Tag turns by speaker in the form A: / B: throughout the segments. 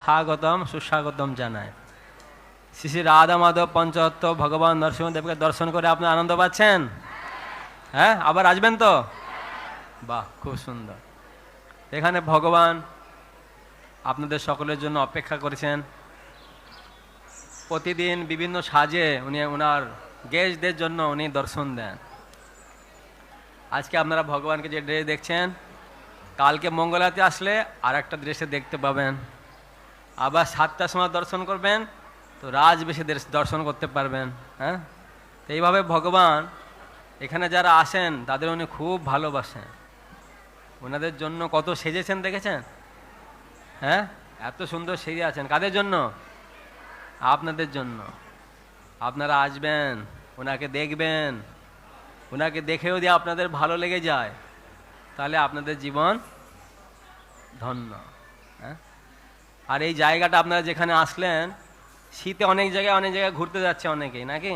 A: স্বাগতম সুস্বাগতম জানায়। শ্রী শ্রী রাধা মাধব পঞ্চতত্ত্ব ভগবান নরসিংহদেবকে দর্শন করে আপনি আনন্দ পাচ্ছেন? হ্যাঁ, আবার আসবেন তো? বাহ, খুব সুন্দর। এখানে ভগবান আপনাদের সকলের জন্য অপেক্ষা করেছেন। প্রতিদিন বিভিন্ন সাজে উনি ওনার গেস্টদের জন্য উনি দর্শন দেন। আজকে আপনারা ভগবানকে যে ড্রেস দেখছেন, কালকে মঙ্গলাতে আসলে আর একটা ড্রেসে দেখতে পাবেন। আবার 7টার সময় দর্শন করবেন তো রাজবেশে দর্শন করতে পারবেন। হ্যাঁ, তো এইভাবে ভগবান এখানে যারা আসেন তাদের উনি খুব ভালোবাসেন। ওনাদের জন্য কত সেজেছেন দেখেছেন? হ্যাঁ, এত সুন্দর সেজে আছেন। কাদের জন্য? আপনাদের জন্য। আপনারা আসবেন, ওনাকে দেখবেন, ওনাকে দেখেও যদি আপনাদের ভালো লেগে যায় তাহলে আপনাদের জীবন ধন্য। হ্যাঁ, আর এই জায়গাটা আপনারা যেখানে আসলেন, শীতে অনেক জায়গায় ঘুরতে যাচ্ছে অনেকেই, নাকি?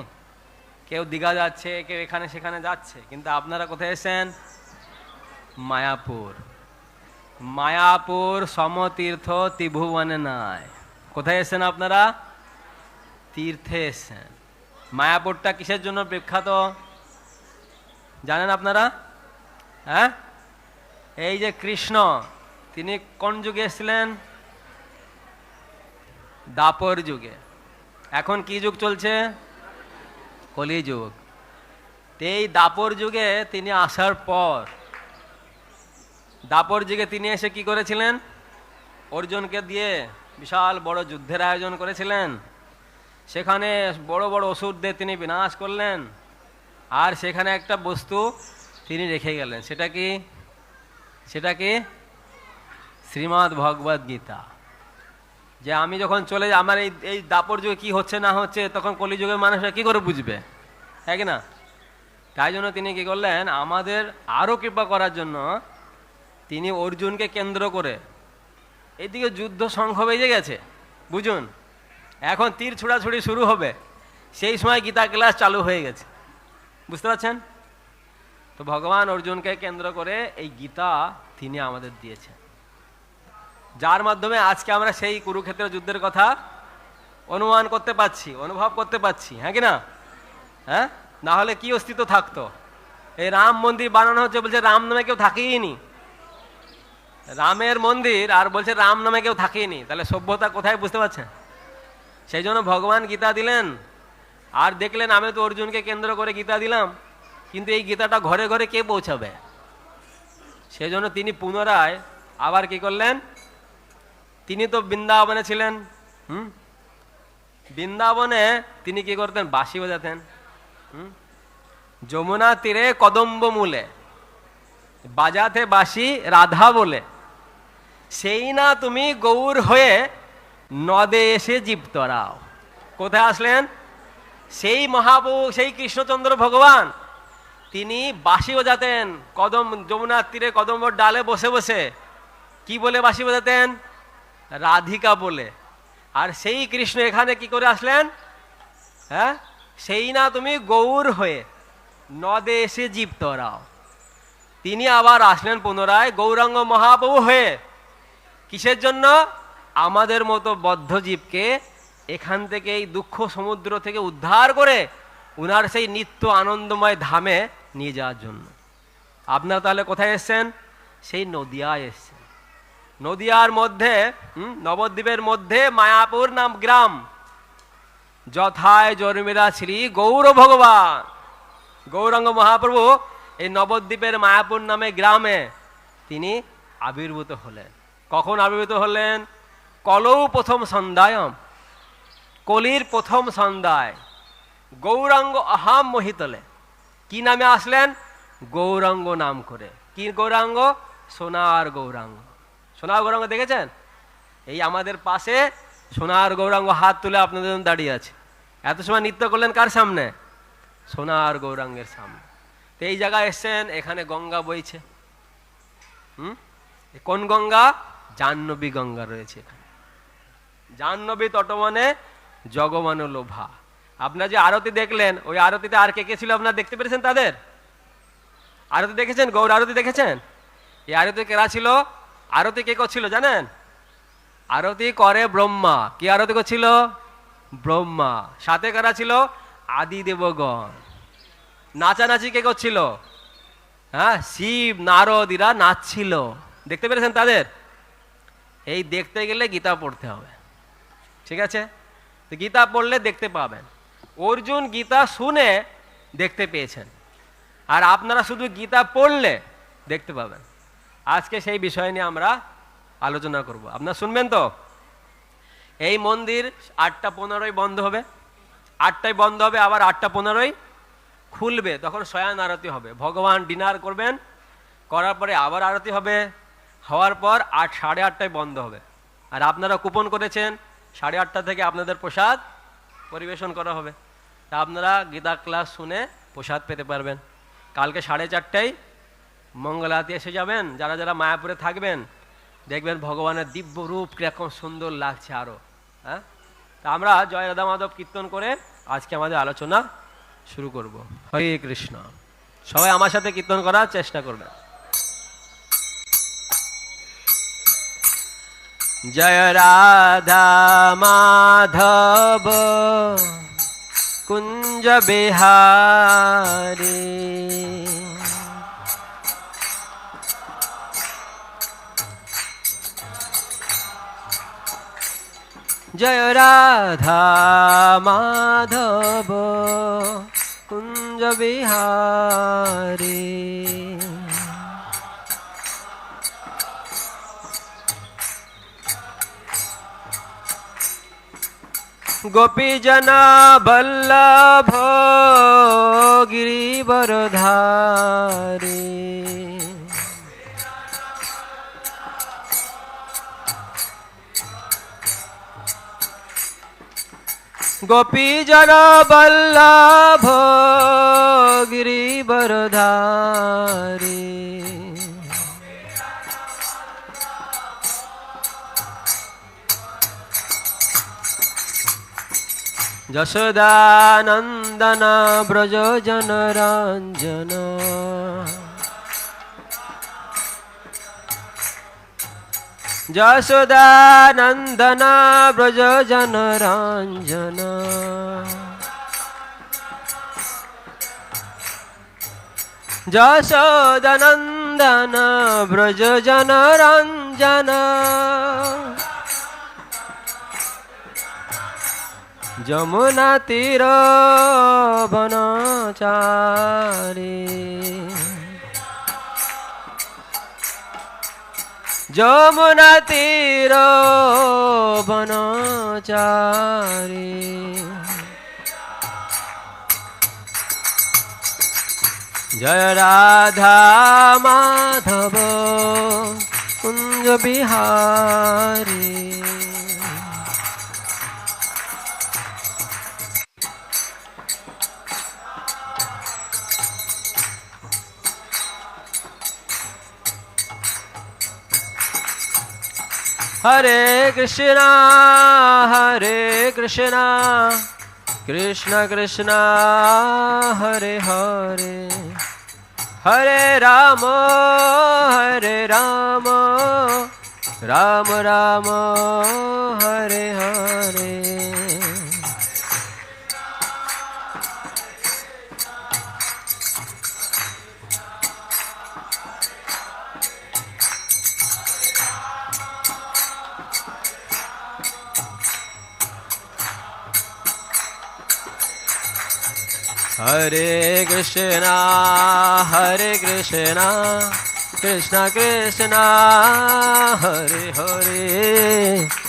A: কেউ দীঘা যাচ্ছে, কেউ এখানে সেখানে যাচ্ছে, কিন্তু আপনারা কোথায় এসেছেন? মায়াপুর। মায়াপুর সমতীর্থ ত্রিভুবনে নাই। কোথায় এসেছেন আপনারা? তীর্থে এসেছেন। মায়াপুরটা কিসের জন্য বিখ্যাত জানেন আপনারা? হ্যাঁ, এই যে কৃষ্ণ, তিনি কোন যুগে এসেছিলেন? দাপর যুগে। এখন কি যুগ চলছে? কলি যুগ। এই দাপর যুগে তিনি আসার পর, দাপর যুগে তিনি এসে কি করেছিলেন? অর্জুনকে দিয়ে বিশাল বড় যুদ্ধের আয়োজন করেছিলেন। সেখানে বড় বড় অসুরদের তিনি বিনাশ করলেন। আর সেখানে একটা বস্তু তিনি রেখে গেলেন। সেটা কি? সেটা কি? শ্রীমদ্ ভগবদ গীতা। যে আমি যখন চলে যাই, আমার এই দাপর যুগে কি হচ্ছে না হচ্ছে, তখন কলিযুগের মানুষরা কি করে বুঝবে? হ্যাঁ কি না? তাই জন্য তিনি কি করলেন, আমাদের আরো কৃপা করার জন্য তিনি অর্জুনকে কেন্দ্র করে, এদিকে যুদ্ধ শঙ্খ বেজে গেছে, বুঝুন, এখন তীর ছুড়াছুড়ি শুরু হবে, সেই সময় গীতা ক্লাস চালু হয়ে গেছে। বুঝতে পারছেন তো? ভগবান অর্জুনকে কেন্দ্র করে এই গীতা তিনি আমাদের দিয়েছেন, যার মাধ্যমে আজকে আমরা সেই কুরুক্ষেত্র যুদ্ধের কথা অনুমান করতে পারছি, অনুভব করতে পারছি। হ্যাঁ কি না? হ্যাঁ, না হলে কি অস্তিত্ব থাকতো? এই রাম মন্দির বানানো হচ্ছে, বলছে রাম নামে কেউ থাকেইনি। রামের মন্দির আর বলছে রাম নামে কেউ থাকেইনি, তাহলে সভ্যতা কোথায়? বুঝতে পারছেন? সেই জন্য ভগবান গীতা দিলেন। আর দেখলেন আমি তো অর্জুনকে কেন্দ্র করে গীতা দিলাম, কিন্তু এই গীতাটা ঘরে ঘরে কে পৌঁছাবে? সেই জন্য তিনি পুনরায় আবার কি করলেন, তিনি তো বৃন্দাবনে ছিলেন। বৃন্দাবনে তিনি কি করতেন? বাঁশি বাজাতেন। যমুনা তীরে কদম্ব মূলে বাজাতে বাঁশি রাধা বলে, সেই না তুমি গৌর হয়ে নদে এসে জীব তরাও। কোথায় আসলেন? সেই মহাপ্রভু, সেই কৃষ্ণচন্দ্র ভগবান, তিনি বাঁশি বাজাতেন যমুনার তীরে কদম্বর ডালে বসে বসে। কি বলে বাঁশি বাজাতেন? রাধিকা বলে। আর সেই কৃষ্ণ এখানে কি করে আসলেন? হ্যাঁ, সেই না তুমি গৌর হয়ে নদে এসে জীব তরাও। তিনি আবার আসলেন পুনরায় গৌরাঙ্গ মহাপ্রভু হয়ে। কিসের জন্য? আমাদের মতো বদ্ধ জীবকে এখান থেকে, এই দুঃখ সমুদ্র থেকে উদ্ধার করে উনার সেই নিত্য আনন্দময় ধামে নিয়ে যাওয়ার জন্য। আপনারা তাহলে কোথায় এসছেন? সেই নদিয়ায় এসছেন। নদিয়ার মধ্যে, নবদ্বীপের মধ্যে মায়াপুর নাম গ্রাম। যথায় জন্মিরা শ্রী গৌর ভগবান, গৌরাঙ্গ মহাপ্রভু এই নবদ্বীপের মায়াপুর নামে গ্রামে তিনি আবির্ভূত হলেন। কখন আবির্ভূত হলেন? কলৌ প্রথম সন্ধ্যায়ম, কলির প্রথম সন্ধ্যায়। গৌরাঙ্গ আহাম মোহিতলে। কি নামে আসলেন? গৌরাঙ্গ নাম করে। কি গৌরাঙ্গ? সোনার গৌরাঙ্গ। সোনার গৌরাঙ্গ দেখেছেন? এই আমাদের পাশে সোনার গৌরাঙ্গ হাত তুলে আপনাদের জন্য দাঁড়িয়ে আছে। এত সময় নৃত্য করলেন কার সামনে? সোনার গৌরাঙ্গের সামনে। তো এই জায়গায় এসছেন, এখানে গঙ্গা বইছে। কোন গঙ্গা? জাহ্নবী গঙ্গা রয়েছে এখানে। জাহ্নবী তটবনে জগমান লোভা। আপনার যে আরতি দেখলেন, ওই আরতিতে আর কে কে ছিল আপনারা দেখতে পেরেছেন? তাদের আরতি দেখেছেন? গৌর আরতি দেখেছেন? এই আরতি কেরা ছিল? আরতি কে ছিল জানেন? আরতি করে ব্রহ্মা। কি আরতি করছিল? ব্রহ্মা। সাথে কারা ছিল? আদি দেবগণ। নাচানাচি কে করছিল? হ্যাঁ, শিব নারদীরা নাচছিল। দেখতে পেরেছেন তাদের? এই দেখতে গেলে গীতা পড়তে হবে, ঠিক আছে? তো গীতা পড়লে দেখতে পাবেন। অর্জুন গীতা শুনে দেখতে পেয়েছেন, আর আপনারা শুধু গীতা পড়লে দেখতে পাবেন। আজকে সেই বিষয় নিয়ে আমরা আলোচনা করব। আপনারা শুনবেন তো? এই মন্দির 8:15 বন্ধ হবে, 8টায় বন্ধ হবে, আবার 8:15 খুলবে। তখন শয়ান আরতি হবে, ভগবান ডিনার করবেন, করার পরে আবার আরতি হবে, হওয়ার পর 8:30টায় বন্ধ হবে। আর আপনারা কুপন করেছেন 8:30 থেকে আপনাদের প্রসাদ পরিবেশন করা হবে। তা আপনারা গীতা ক্লাস শুনে প্রসাদ পেতে পারবেন। কালকে 4:30টায় মঙ্গলাতে এসে যাবেন। যারা যারা মায়াপুরে থাকবেন দেখবেন ভগবানের দিব্য রূপ কিরকম সুন্দর লাগছে আরো। হ্যাঁ, তা আমরা জয় রাধা মাধব কীর্তন করে আজকে আমাদের আলোচনা শুরু করব। হরে কৃষ্ণ। সবাই আমার সাথে কীর্তন করার চেষ্টা করবেন। জয় রাধা মাধব কুঞ্জ বিহারী, জয় রাধা মাধব কুঞ্জ বিহারী। গোপীজন বল্লভ গিরিবরধারী, গোপীজন বল্লভ গিরিবরধারী। যশোদানন্দন ব্রজ জনরঞ্জন, যশোদানন্দন ব্রজ জনরঞ্জন, যশোদানন্দন ব্রজ জনরঞ্জন, যমুনা তীর বনচারী, যমুনা তীর বনচারী। জয় রাধা মাধব কুঞ্জ বিহারী। হরে কৃষ্ণ হরে কৃষ্ণ কৃষ্ণ কৃষ্ণ হরে হরে, হরে রাম রাম রাম হরে হরে। হরে কৃষ্ণ কৃষ্ণ কৃষ্ণ হরে হরে,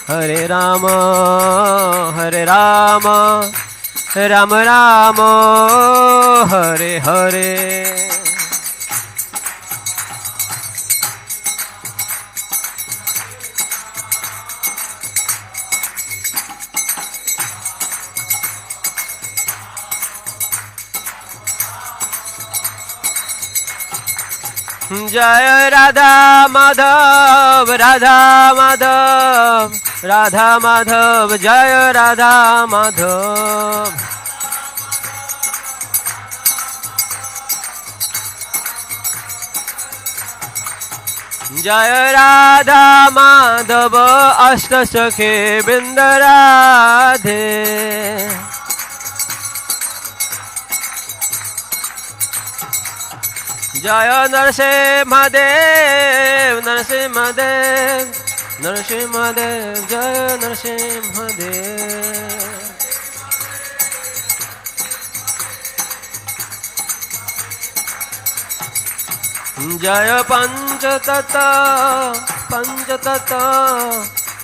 A: হরে রাম রাম রাম হরে হরে। জয় রাধা মাধব রাধা মাধব রাধা মাধব, জয় রাধা মাধব। जय राधा माधव अष्ट सखे वृंद राधे। जय नरसिंहदेव नरसिंहदेव नरसिंहदेव जय नरसिंहदेव। जय पंचतत्व पंचतत्व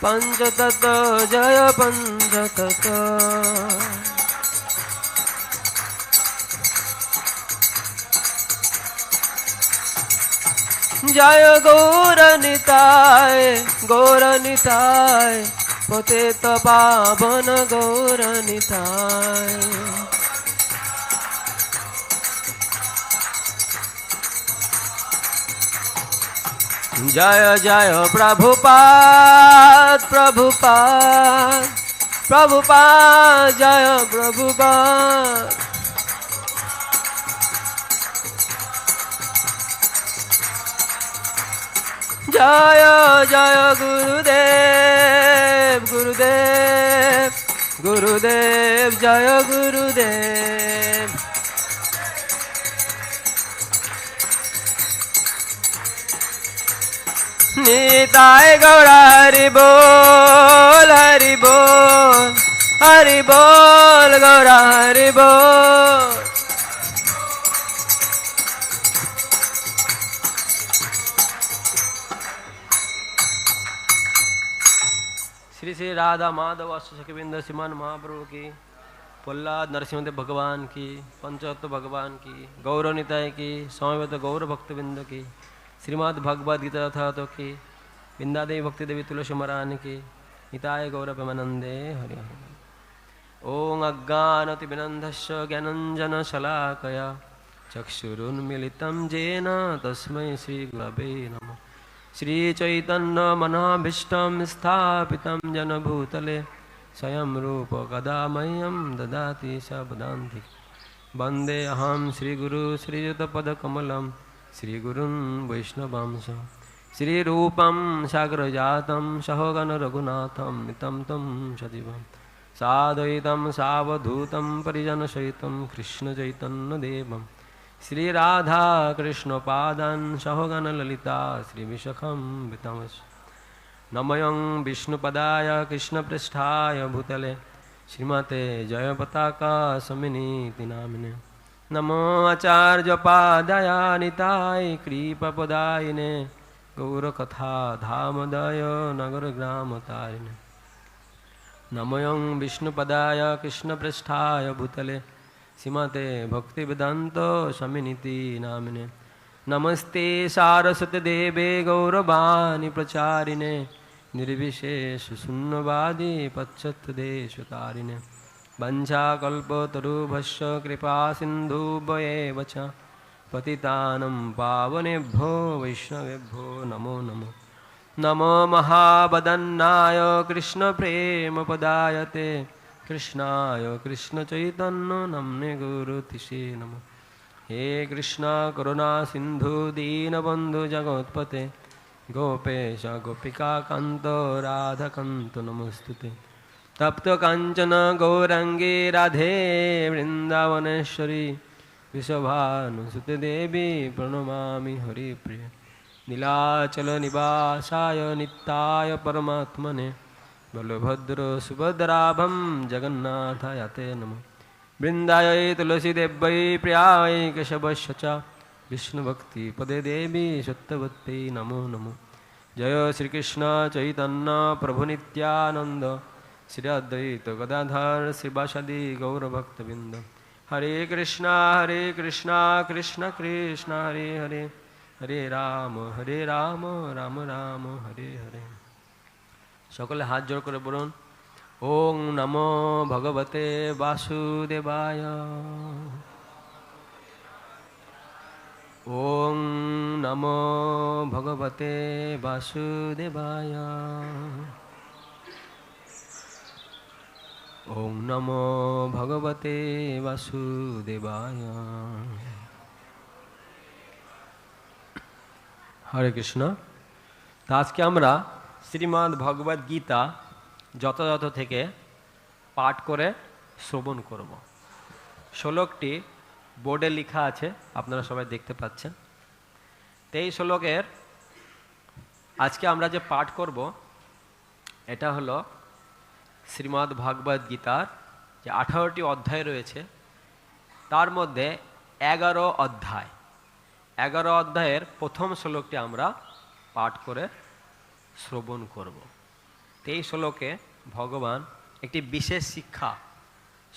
A: पंचतत्व जय पंचतत्व। जय गौरनिताय गौरनिताय पतित पावन गौरनिताय। जय जय प्रभुपाद प्रभुपाद प्रभुपाद जय प्रभुपाद। जय जय गुरुदेव गुरुदेव गुरुदेव जय गुरुदेव। निताय गौर हरि बोल हरि बोल हरि बोल गौर हरि बोल। श्री श्री राधा माधव अष्टसखीवृंद श्रीमान महाप्रभु की, प्रहलाद नरसिंहदेव भगवान की, पंचतत्व भगवान की, गौरनिताय की, समवेत गौर भक्तवृंद की, श्रीमद् भगवद गीता यथातो की, वृंदादेवी भक्ति देवी तुलसी महारानी की, निताय गौर प्रेमानंदे हरि हरि। ओं अज्ञानतिमिरन्धस्य ज्ञानञ्जन शलाकया चक्षुरुन्मीलितं येन तस्मै श्रीगुरवे नमः। श्रीचैतन्य मनोभीष्टं स्थापितं जन भूतले स्वयं रूप कदा मह्यं ददाति सावधान्ति। वन्दे अहं श्रीगुरु श्रीयुतपदकमलं श्रीगुरुन् वैष्णवांश श्रीरूपं साग्रजातं सहोगण रघुनाथं नितं तं सजीवं साद्वैतं सावधूतं परिजनसहितं कृष्णचैतन्यदेवं श्रीराधा कृष्णपादान् सहोगण ललिता श्रीविशाखं वितमस्। नमयं विष्णुपदाय कृष्णपृष्ठाय भूतले श्रीमते जयपताका समिनीति नामिने। नमो आचार्यपादाय निताय कृपापदायिने गौरकथा धामदाय नगरग्रामतारिणे। नमोऽयं विष्णुपदाय कृष्णपृष्ठाय भूतले श्रीमते भक्तिवेदान्त स्वामिनिति नामिने। नमस्ते सारस्वती देवे गौरवाणी प्रचारिणे निर्विशेष शून्यवादी पश्चात्देशतारिणे। वंशाकल्पतरुभ्यश्च कृपा सिन्धुभ्येव च पतितानं पावनेभ्यो वैष्णवेभ्यो नमो नमो। नमो महावदन्नाय कृष्णप्रेमपदायते कृष्णाय कृष्णचैतन्य नाम्ने गुरुतिसे नमः। हे कृष्ण करुणा सिन्धु दीनबन्धु जगत्पते गोपेश गोपिकान्त राधाकान्त नमोस्तुते। तप्त कांचन गौरांगी राधे वृंदावनेश्वरी विश्वभानुसुते देवी प्रणमामि हरिप्रिय। नीलाचल निवासाय नित्याय परमात्मने बलभद्र सुभद्राभं जगन्नाथाय ते नमः। वृंदाय तुलसीदेव्यै प्रियाय केशवस्य च विष्णुभक्तिपदे देवी सत्यवत्यै नमो नमो। जय श्रीकृष्ण चैतन्य प्रभु नित्यानंद श्री अद्वैत गदाधर श्रीवासादि गौरभक्तवृंद। हरे कृष्णा कृष्ण कृष्ण हरे हरे हरे राम राम राम हरे हरे। सकले हाथ जोड़ करे बोलुन ओं नमो भगवते वासुदेवाय। ओं नमो भगवते वासुदेवाय। ओं नमो भगवते वासुदेवाय। हरे कृष्ण। তা আজকে আমরা শ্রীমদ্ ভগবদ গীতা যথাযথ থেকে পাঠ করে শ্রবণ করব। শ্লোকটি বোর্ডে লেখা আছে, আপনারা সবাই দেখতে পাচ্ছেন। তো এই শ্লোকের আজকে আমরা যে পাঠ করব এটা হলো শ্রীমদ্ ভগবদ গীতার যে 18টি অধ্যায় রয়েছে তার মধ্যে 11 অধ্যায়। 11 অধ্যায়ের প্রথম শ্লোকটি আমরা পাঠ করে শ্রবণ করব। তো এই শ্লোকে ভগবান একটি বিশেষ শিক্ষা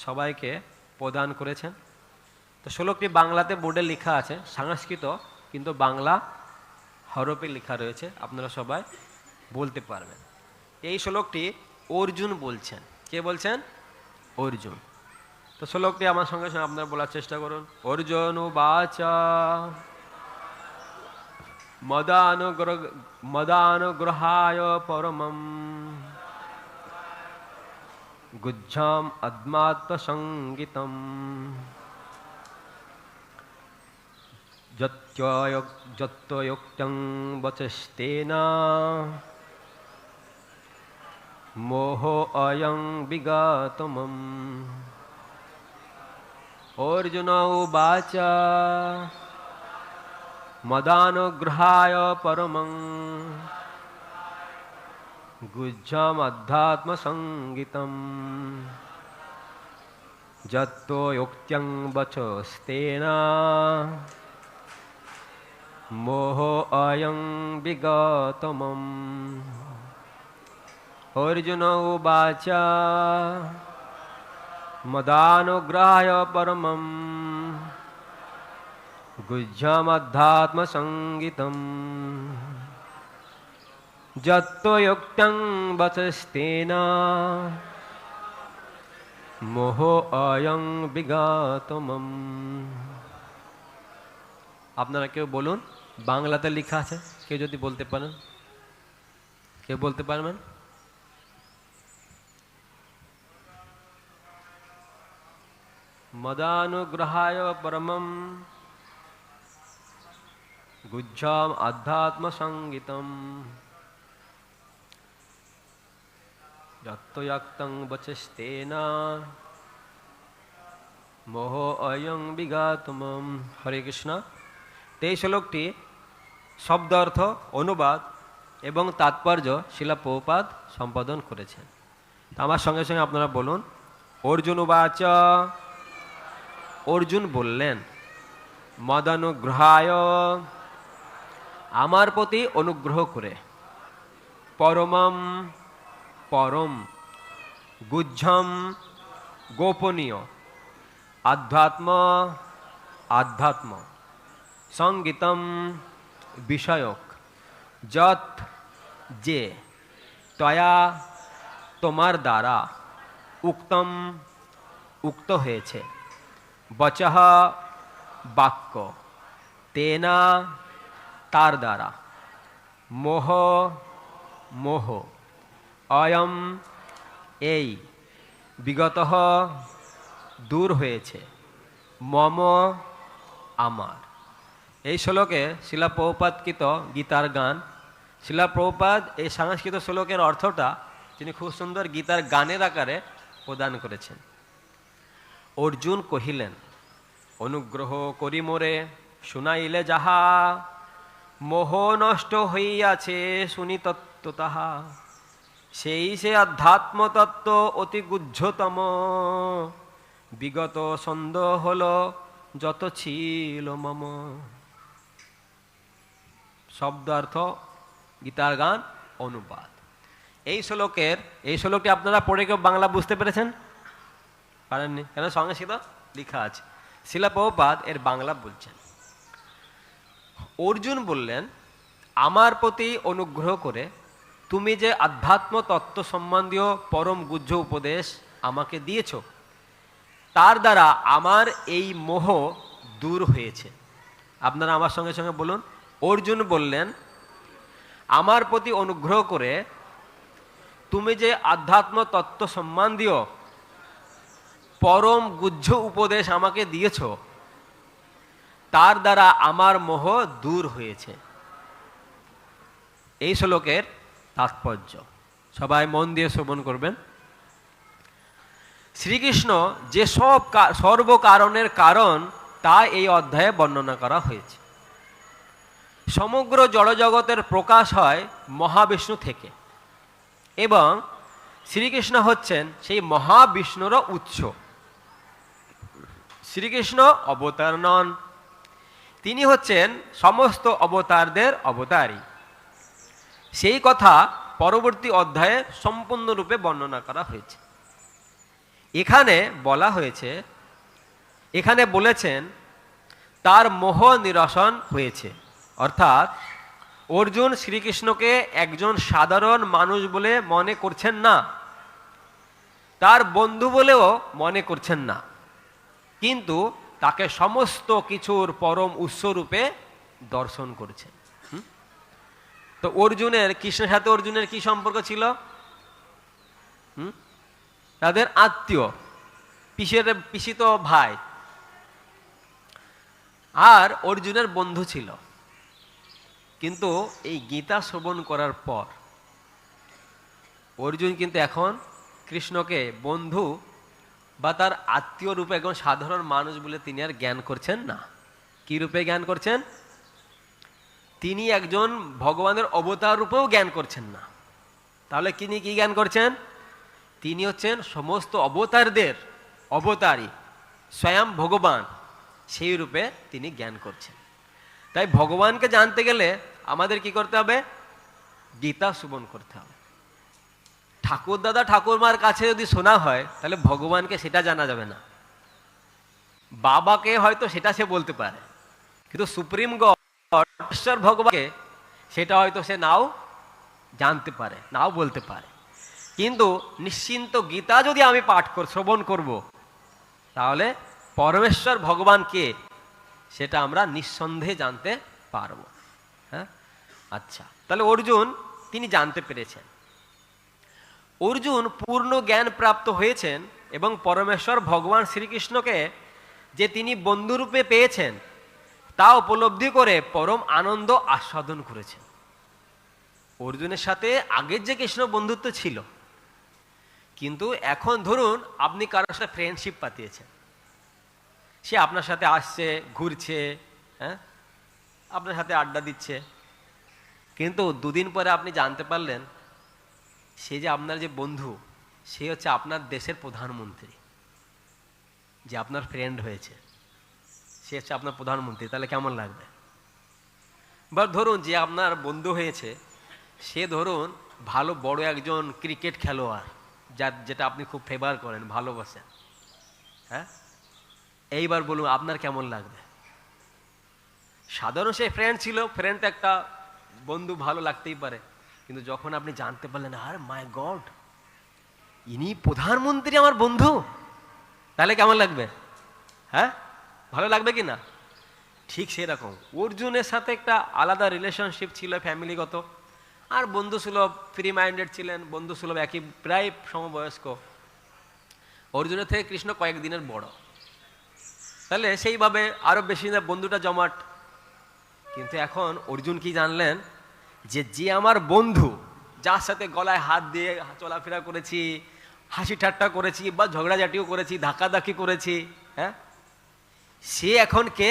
A: সবাইকে প্রদান করেছেন। তো শ্লোকটি বাংলাতে বোর্ডে লেখা আছে, সংস্কৃত কিন্তু বাংলা হরফে লেখা রয়েছে, আপনারা সবাই বলতে পারবেন। এই শ্লোকটি অর্জুন বলছেন। কে বলছেন? অর্জুন। তো শ্লোকটি আমার সঙ্গে সঙ্গে আপনারা বলার চেষ্টা করুন। অর্জুন উবাচ মদানুগ্রহায় পরমম গুহ্যম আত্মাত্মসঙ্গীতম যত্যয়ুক্তং বচস্তেন মোহো অয়ং বিগতমম। অর্জুন উবাচ মদানুগ্রহায় পরমং গুহ্যমধ্যাত্মসঙ্গীতম যত্যয়ুক্তং বচস্তেন মোহো অয়ং বিগতমম। অর্জুন উবাচ মদানুগ্রহায় পরমম গুহ্যমধ্যাত্মসঙ্গীতম যত্যয়ুক্তং বচস্তেন মোহো অয়ং বিগতমম। আপনারা কেউ বলুন, বাংলাতে লেখা আছে, কেউ যদি বলতে পারেন, কেউ বলতে পারবেন? মদানুগ্রহায় পরমম গুহ্যম আধ্যাত্মসঙ্গীতম যত্যয়ুক্তং বচস্তেন মোহো অয়ং বিগতমম। হরে কৃষ্ণ। এই শ্লোকটি শব্দ অর্থ, অনুবাদ এবং তাৎপর্য শিলা প্রভুপাদ সম্পাদন করেছেন। আমার সঙ্গে সঙ্গে আপনারা বলুন, অর্জুন উবাচ। অর্জুন বললেন, মদানুগ্রহায় আমার প্রতি অনুগ্রহ করে, পরমম পরম, গুহ্যম গোপনীয়, আধ্যাত্ম আধ্যাত্ম, সঙ্গীতম বিষয়ক, যত যে, তয়া তোমার দ্বারা, উক্তম উক্ত হয়েছে, বচঃ বাক্য, তেনা তার দ্বারা, মোহ মোহ, অয়ম এই, বিগতঃ দূর হয়েছে, মম আমার। এই শ্লোকে শিলা প্রভুপাদকৃত গীতার গান। শিলা প্রভুপাদ এই সংস্কৃত শ্লোকের অর্থটা তিনি খুব সুন্দর গীতার গানের আকারে প্রদান করেছেন। অর্জুন কহিলেন, অনুগ্রহ করি মোরে শুনাইলে যাহা, মোহ নষ্ট হইয়াছে শুনি তত্ত্ব তাহা, সেই সে আধ্যাত্ম তত্ত্ব অতি গুহ্যতম, বিগত সন্দেহ হলো যত ছিল মম। শব্দার্থ, গীতার গান, অনুবাদ। এই শ্লোকটি আপনারা পড়ে কেউ বাংলা বুঝতে পেরেছেন? পারেননি? কেন? সংস্কৃত লেখা আছে। শিলা প্রভুপাদ এর বাংলা বলছেন। অর্জুন বললেন, আমার প্রতি অনুগ্রহ করে তুমি যে আধ্যাত্ম তত্ত্ব সম্বন্ধীয় পরম গুহ্য উপদেশ আমাকে দিয়েছ, তার দ্বারা আমার এই মোহ দূর হয়েছে। আপনারা আমার সঙ্গে সঙ্গে বলুন, অর্জুন বললেন, আমার প্রতি অনুগ্রহ করে তুমি যে আধ্যাত্ম তত্ত্ব সম্বন্ধীয় পরম গুহ্য উপদেশ আমাকে দিয়েছ, তার দ্বারা আমার মোহ দূর হয়েছে। এই শ্লোকের তাৎপর্য। সবাই মন দিয়ে শ্রবণ করবেন। শ্রীকৃষ্ণ যে সর্বকারণের কারণ তা এই অধ্যায়ে বর্ণনা করা হয়েছে। সমগ্র জড়জগতের প্রকাশ হয় মহাবিষ্ণু থেকে এবং শ্রীকৃষ্ণ হচ্ছেন সেই মহাবিষ্ণুরও উৎস। শ্রীকৃষ্ণ অবতার নন, তিনি হচ্ছেন সমস্ত অবতারদের অবতারী। সেই কথা পরবর্তী অধ্যায়ে সম্পূর্ণরূপে বর্ণনা করা হয়েছে। এখানে বলা হয়েছে, এখানে বলেছেন তার মোহ নিরসন হয়েছে, অর্থাৎ অর্জুন শ্রীকৃষ্ণকে একজন সাধারণ মানুষ বলে মনে করছেন না, তার বন্ধু বলেও মনে করছেন না, কিন্তু তাকে সমস্ত কিছুর পরম উৎসরূপে দর্শন করছেন। তো অর্জুনের, কৃষ্ণের সাথে অর্জুনের কি সম্পর্ক ছিল? তাদের আত্মীয়, পিসিত ভাই, আর অর্জুনের বন্ধু ছিল। কিন্তু এই গীতা শ্রবণ করার পর অর্জুন কিন্তু এখন কৃষ্ণকে বন্ধু বা তার আত্মীয় রূপে একজন সাধারণ মানুষ বলে তিনি আর জ্ঞান করছেন না। কি রূপে জ্ঞান করছেন? তিনি একজন ভগবানের অবতার রূপেও জ্ঞান করছেন না। তাহলে তিনি কি জ্ঞান করছেন? তিনি হচ্ছেন সমস্ত অবতারদের অবতারী, স্বয়ং ভগবান, সেই রূপে তিনি জ্ঞান করছেন। তাই ভগবানকে জানতে গেলে আমাদের কি করতে হবে? গীতা শ্রবণ করতে হবে। ঠাকুর দাদা ঠাকুরমার কাছে যদি শোনা হয় তাহলে ভগবানকে সেটা জানা যাবে না। বাবাকে হয়তো সেটা সে বলতে পারে, কিন্তু সুপ্রিম গড ঈশ্বর ভগবানকে সেটা হয়তো সে নাও জানতে পারে, নাও বলতে পারে। কিন্তু নিশ্চিন্ত গীতা যদি আমি শ্রবণ করব, তাহলে পরমেশ্বর ভগবান কে সেটা আমরা নিঃসন্দেহে জানতে পারব। হ্যাঁ, আচ্ছা, তাহলে অর্জুন তিনি জানতে পেরেছেন। অর্জুন পূর্ণ জ্ঞান প্রাপ্ত হয়েছেন এবং পরমেশ্বর ভগবান শ্রীকৃষ্ণকে যে তিনি বন্ধুরূপে পেয়েছেন তা উপলব্ধি করে পরম আনন্দ আস্বাদন করেছেন। অর্জুনের সাথে আগের যে কৃষ্ণ বন্ধুত্ব ছিল, কিন্তু এখন ধরুন আপনি কারোর সাথে ফ্রেন্ডশিপ পাতিয়েছেন, সে আপনার সাথে আসছে, ঘুরছে, হ্যাঁ, আপনার সাথে আড্ডা দিচ্ছে, কিন্তু দুদিন পরে আপনি জানতে পারলেন সে যে আপনার যে বন্ধু, সে হচ্ছে আপনার দেশের প্রধানমন্ত্রী, যে আপনার ফ্রেন্ড হয়েছে সে হচ্ছে আপনার প্রধানমন্ত্রী। তাহলে কেমন লাগবে? বা ধরুন যে আপনার বন্ধু হয়েছে সে ধরুন ভালো বড় একজন ক্রিকেট খেলোয়াড়, যেটা আপনি খুব ফেভার করেন, ভালোবাসেন, হ্যাঁ, এইবার বলুন আপনার কেমন লাগবে? সাধারণ সে ফ্রেন্ড ছিল, ফ্রেন্ড একটা বন্ধু ভালো লাগতেই পারে, কিন্তু যখন আপনি জানতে পারলেন আর মাই গড ইনি প্রধানমন্ত্রী আমার বন্ধু, তাহলে কেমন লাগবে? হ্যাঁ, ভালো লাগবে কি না? ঠিক সেরকম অর্জুনের সাথে একটা আলাদা রিলেশনশিপ ছিল, ফ্যামিলিগত, আর বন্ধু সুলভ, ফ্রি মাইন্ডেড ছিলেন, বন্ধু সুলভ, একই প্রায় সমবয়স্ক। অর্জুনের থেকে কৃষ্ণ কয়েকদিনের বড়, তাহলে সেইভাবে আরো বেশি না বন্ধুটা জমাট। কিন্তু এখন অর্জুন কি জানলেন যে আমার বন্ধু, যার সাথে গলায় হাত দিয়ে চলাফেরা করেছি, হাসি ঠাট্টা করেছি বা ঝগড়াঝাটিও করেছি, ধাক্কাধাক্কি করেছি, হ্যাঁ, সে এখন কে?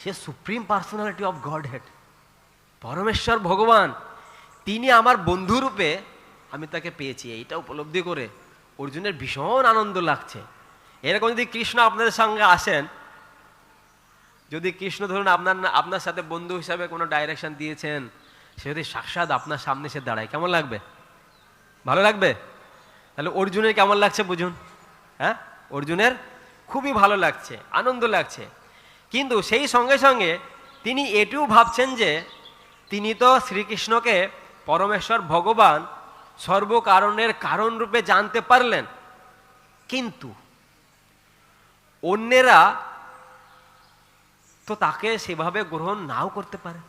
A: সে supreme personality of Godhead, পরমেশ্বর ভগবান, তিনি আমার বন্ধুরূপে আমি তাকে পেয়েছি। এইটা উপলব্ধি করে অর্জুনের ভীষণ আনন্দ লাগছে। এরকম যদি কৃষ্ণ আপনাদের সঙ্গে আসেন, যদি কৃষ্ণ ধরুন আপনার সাথে বন্ধু হিসাবে কোনো ডাইরেকশন দিয়েছেন, সে যদি সাক্ষাৎ আপনার সামনে সে দাঁড়ায়, কেমন লাগবে? ভালো লাগবে? তাহলে অর্জুনের কেমন লাগছে বুঝুন। হ্যাঁ, অর্জুনের খুবই ভালো লাগছে, আনন্দ লাগছে। কিন্তু সেই সঙ্গে সঙ্গে তিনি এটিও ভাবছেন যে তিনি তো শ্রীকৃষ্ণকে পরমেশ্বর ভগবান সর্বকারণের কারণ রূপে জানতে পারলেন, কিন্তু অন্যেরা তো তাকে সেভাবে গ্রহণ নাও করতে পারে।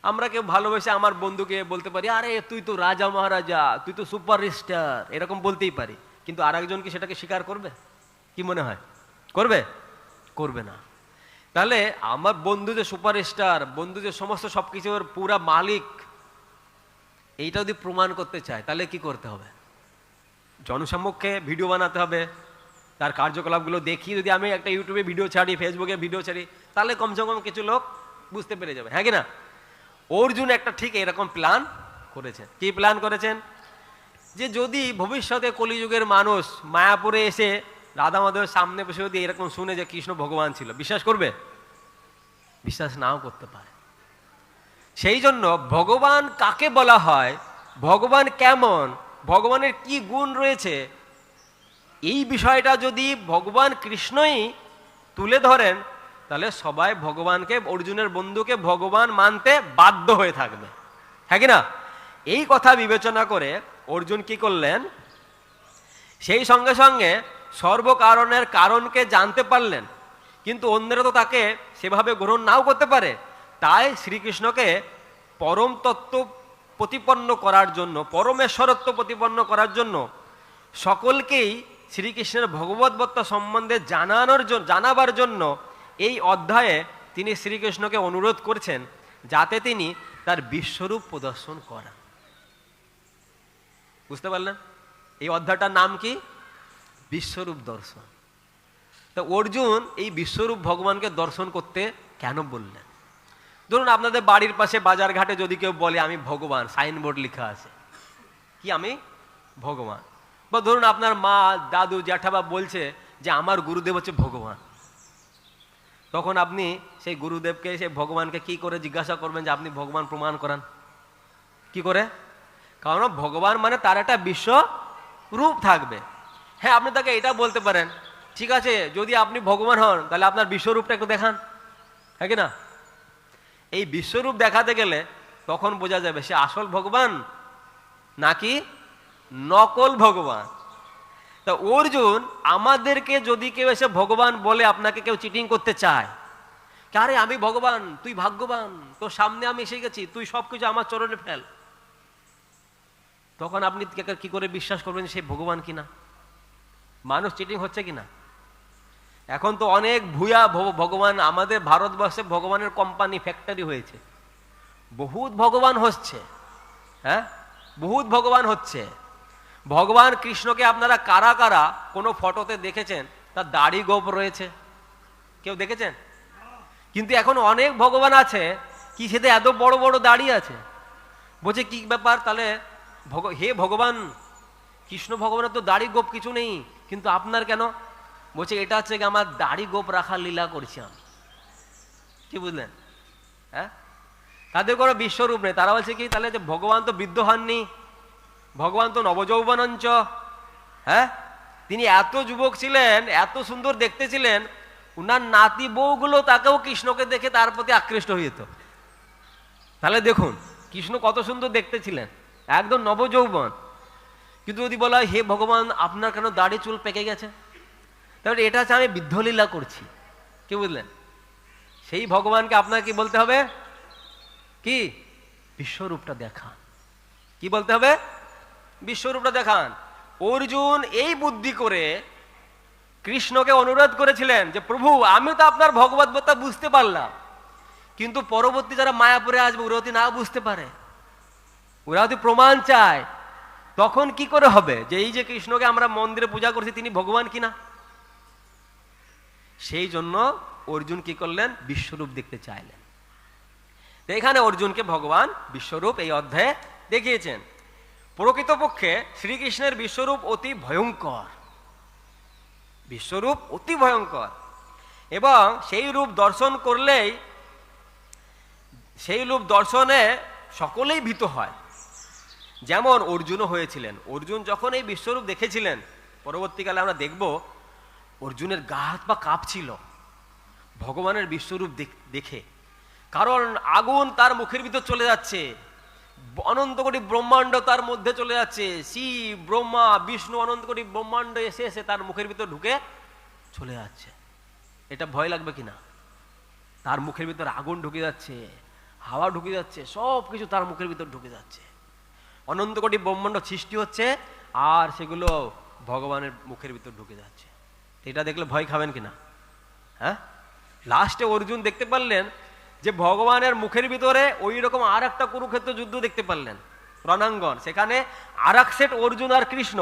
A: আমরা কেউ ভালোবেসে আমার বন্ধুকে বলতে পারি, আরে তুই তো রাজা মহারাজা, তুই তো সুপারস্টার, এরকম বলতেই পারি, কিন্তু আর একজন কি সেটাকে স্বীকার করবে? কি মনে হয় করবে? করবে না। তাহলে আমার বন্ধু যে সুপারস্টার, বন্ধু যে সমস্ত সবকিছুর পুরা মালিক, এইটা যদি প্রমাণ করতে চায় তাহলে কি করতে হবে? জনসম্মুখে ভিডিও বানাতে হবে, তার কার্যকলাপগুলো দেখি। যদি আমি একটা ইউটিউবে ভিডিও ছাড়ি, ফেসবুকে ভিডিও ছাড়ি, তাহলে কমসে কম কিছু লোক বুঝতে পেরে যাবে, হ্যাঁ কি না? অর্জুন একটা ঠিক এরকম প্ল্যান করেছেন। কি প্ল্যান করেছেন? যে যদি ভবিষ্যতে কলিযুগের মানুষ মায়াপুরে এসে রাধা মাধবের সামনে বসে যদি এরকম শুনে যে কৃষ্ণ ভগবান ছিল, বিশ্বাস করবে? বিশ্বাস নাও করতে পারে। সেই জন্য ভগবান কাকে বলা হয়, ভগবান কেমন, ভগবানের কি গুণ রয়েছে, এই বিষয়টা যদি ভগবান কৃষ্ণই তুলে ধরেন, তাহলে সবাই ভগবানকে, অর্জুনের বন্ধুকে ভগবান মানতে বাধ্য হয়ে থাকবে, হ্যাঁ কি না? এই কথা বিবেচনা করে অর্জুন কি করলেন, সেই সঙ্গে সঙ্গে সর্বকারণের কারণকে জানতে পারলেন, কিন্তু অন্যরা তো তাকে সেভাবে গ্রহণ নাও করতে পারে। তাই শ্রীকৃষ্ণকে পরম তত্ত্ব প্রতিপন্ন করার জন্য, পরমেশ্বরত্ব প্রতিপন্ন করার জন্য সকলকেই শ্রীকৃষ্ণের ভগবদ্গীতা সম্বন্ধে জানাবার জন্য এই অধ্যায়ে তিনি শ্রীকৃষ্ণকে অনুরোধ করছেন যাতে তিনি তার বিশ্বরূপ প্রদর্শন করান। বুঝতে পারলেন? এই অধ্যায়টার নাম কি? বিশ্বরূপ দর্শন। তো অর্জুন এই বিশ্বরূপ ভগবানকে দর্শন করতে কেন বললেন? ধরুন আপনাদের বাড়ির পাশে বাজার ঘাটে যদি কেউ বলে আমি ভগবান, সাইনবোর্ড লেখা আছে কি আমি ভগবান, বা ধরুন আপনার মা, দাদু, জ্যাঠাবা বলছে যে আমার গুরুদেব হচ্ছে ভগবান, তখন আপনি সেই গুরুদেবকে, সেই ভগবানকে কি করে জিজ্ঞাসা করবেন যে আপনি ভগবান প্রমাণ করান? কি করে? কারণ ভগবান মানে তার একটা বিশ্ব রূপ থাকবে। হ্যাঁ, আপনি তাকে এটা বলতে পারেন, ঠিক আছে যদি আপনি ভগবান হন তাহলে আপনার বিশ্বরূপটা একটু দেখান, হ্যাঁ কি না? এই বিশ্বরূপ দেখাতে গেলে তখন বোঝা যাবে সে আসল ভগবান নাকি নকল ভগবান। তা অর্জুন, আমাদেরকে যদি কেউ এসে ভগবান বলে, আপনাকে কেউ চিটিং করতে চায়, আরে আমি ভগবান, তুই ভাগ্যবান, তোর সামনে আমি এসে গেছি, তুই সবকিছু আমার চরণে ফেল, তখন আপনি কি করে বিশ্বাস করবেন সে ভগবান কিনা? মানুষ চিটিং হচ্ছে কিনা? এখন তো অনেক ভুয়া ভগবান, আমাদের ভারতবর্ষে ভগবানের কোম্পানি, ফ্যাক্টরি হয়েছে, বহুত ভগবান হচ্ছে, হ্যাঁ বহুত ভগবান হচ্ছে। ভগবান কৃষ্ণকে আপনারা কারা কারা কোনো ফটোতে দেখেছেন তার দাড়ি গোপ রয়েছে? কেউ দেখেছেন? কিন্তু এখন অনেক ভগবান আছে কি সেটা এত বড় বড় দাড়ি আছে, বলছে কি ব্যাপার তাহলে হে ভগবান, কৃষ্ণ ভগবানের তো দাড়ি গোপ কিছু নেই, কিন্তু আপনার কেন? বলছে এটা হচ্ছে আমার দাড়ি গোপ রাখার লীলা করছি আমি। কি বুঝলেন? হ্যাঁ, তাদের কোনো বিশ্বরূপ নেই। তারা বলছে কি তাহলে যে ভগবান তো বৃদ্ধ হননি, ভগবান তো নবযৌবনঞ্চ, হ্যাঁ তিনি এত যুবক ছিলেন, এত সুন্দর দেখতে ছিলেন, উনার নাতি বউগুলো তাকেও কৃষ্ণকে দেখে তার প্রতি আকৃষ্ট হয়ে যেত। তাহলে দেখুন কৃষ্ণ কত সুন্দর দেখতে ছিলেন, একদম নবযৌবন। কিন্তু যদি বলা হয় হে ভগবান আপনার কেন দাড়ি চুল পেকে গেছে, তাহলে এটা হচ্ছে আমি বৃদ্ধলীলা করছি। কি বুঝলেন? সেই ভগবানকে আপনাকে কি বলতে হবে? কি বিশ্বরূপটা দেখান। কি বলতে হবে? বিশ্বরূপটা দেখান। অর্জুন এই বুদ্ধি করে কৃষ্ণকে অনুরোধ করেছিলেন যে প্রভু আমি তো আপনার ভগবদ্গীতা বুঝতে পারলাম, কিন্তু পরবর্তী যারা মায়াপুরে আসবে ওরা যদি না বুঝতে পারে, ওরা যদি প্রমাণ চায়, তখন কি করে হবে যে এই যে কৃষ্ণকে আমরা মন্দিরে পূজা করছি তিনি ভগবান কিনা? সেই জন্য অর্জুন কি করলেন? বিশ্বরূপ দেখতে চাইলেন। এখানে অর্জুনকে ভগবান বিশ্বরূপ এই অধ্যায়ে দেখিয়েছেন। প্রকৃতপক্ষে শ্রীকৃষ্ণের বিশ্বরূপ অতি ভয়ঙ্কর, বিশ্বরূপ অতি ভয়ঙ্কর, এবং সেই রূপ দর্শন করলেই, সেই রূপ দর্শনে সকলেই ভীত হয়, যেমন অর্জুনও হয়েছিলেন। অর্জুন যখন এই বিশ্বরূপ দেখেছিলেন, পরবর্তীকালে আমরা দেখব অর্জুনের গা হাত পা কাঁপছিল ভগবানের বিশ্বরূপ দেখে, কারণ আগুন তার মুখের ভিতর চলে যাচ্ছে, অনন্ত কোটি ব্রহ্মাণ্ড তার মধ্যে চলে যাচ্ছে, শিব ব্রহ্মা বিষ্ণু অনন্ত কোটি ব্রহ্মাণ্ড এসে এসে তার মুখের ভিতর ঢুকে চলে যাচ্ছে। এটা ভয় লাগবে কিনা? তার মুখের ভিতর আগুন ঢুকে যাচ্ছে, হাওয়া ঢুকে যাচ্ছে, সব কিছু তার মুখের ভিতর ঢুকে যাচ্ছে, অনন্ত কোটি ব্রহ্মাণ্ড সৃষ্টি হচ্ছে আর সেগুলো ভগবানের মুখের ভিতর ঢুকে যাচ্ছে। এটা দেখলে ভয় খাবেন কিনা? হ্যাঁ, লাস্টে অর্জুন দেখতে পারলেন যে ভগবানের মুখের ভিতরে ওই রকম আর একটা কুরুক্ষেত্র যুদ্ধ দেখতে পারলেন, রণাঙ্গন। সেখানে আর এক সেট অর্জুন আর কৃষ্ণ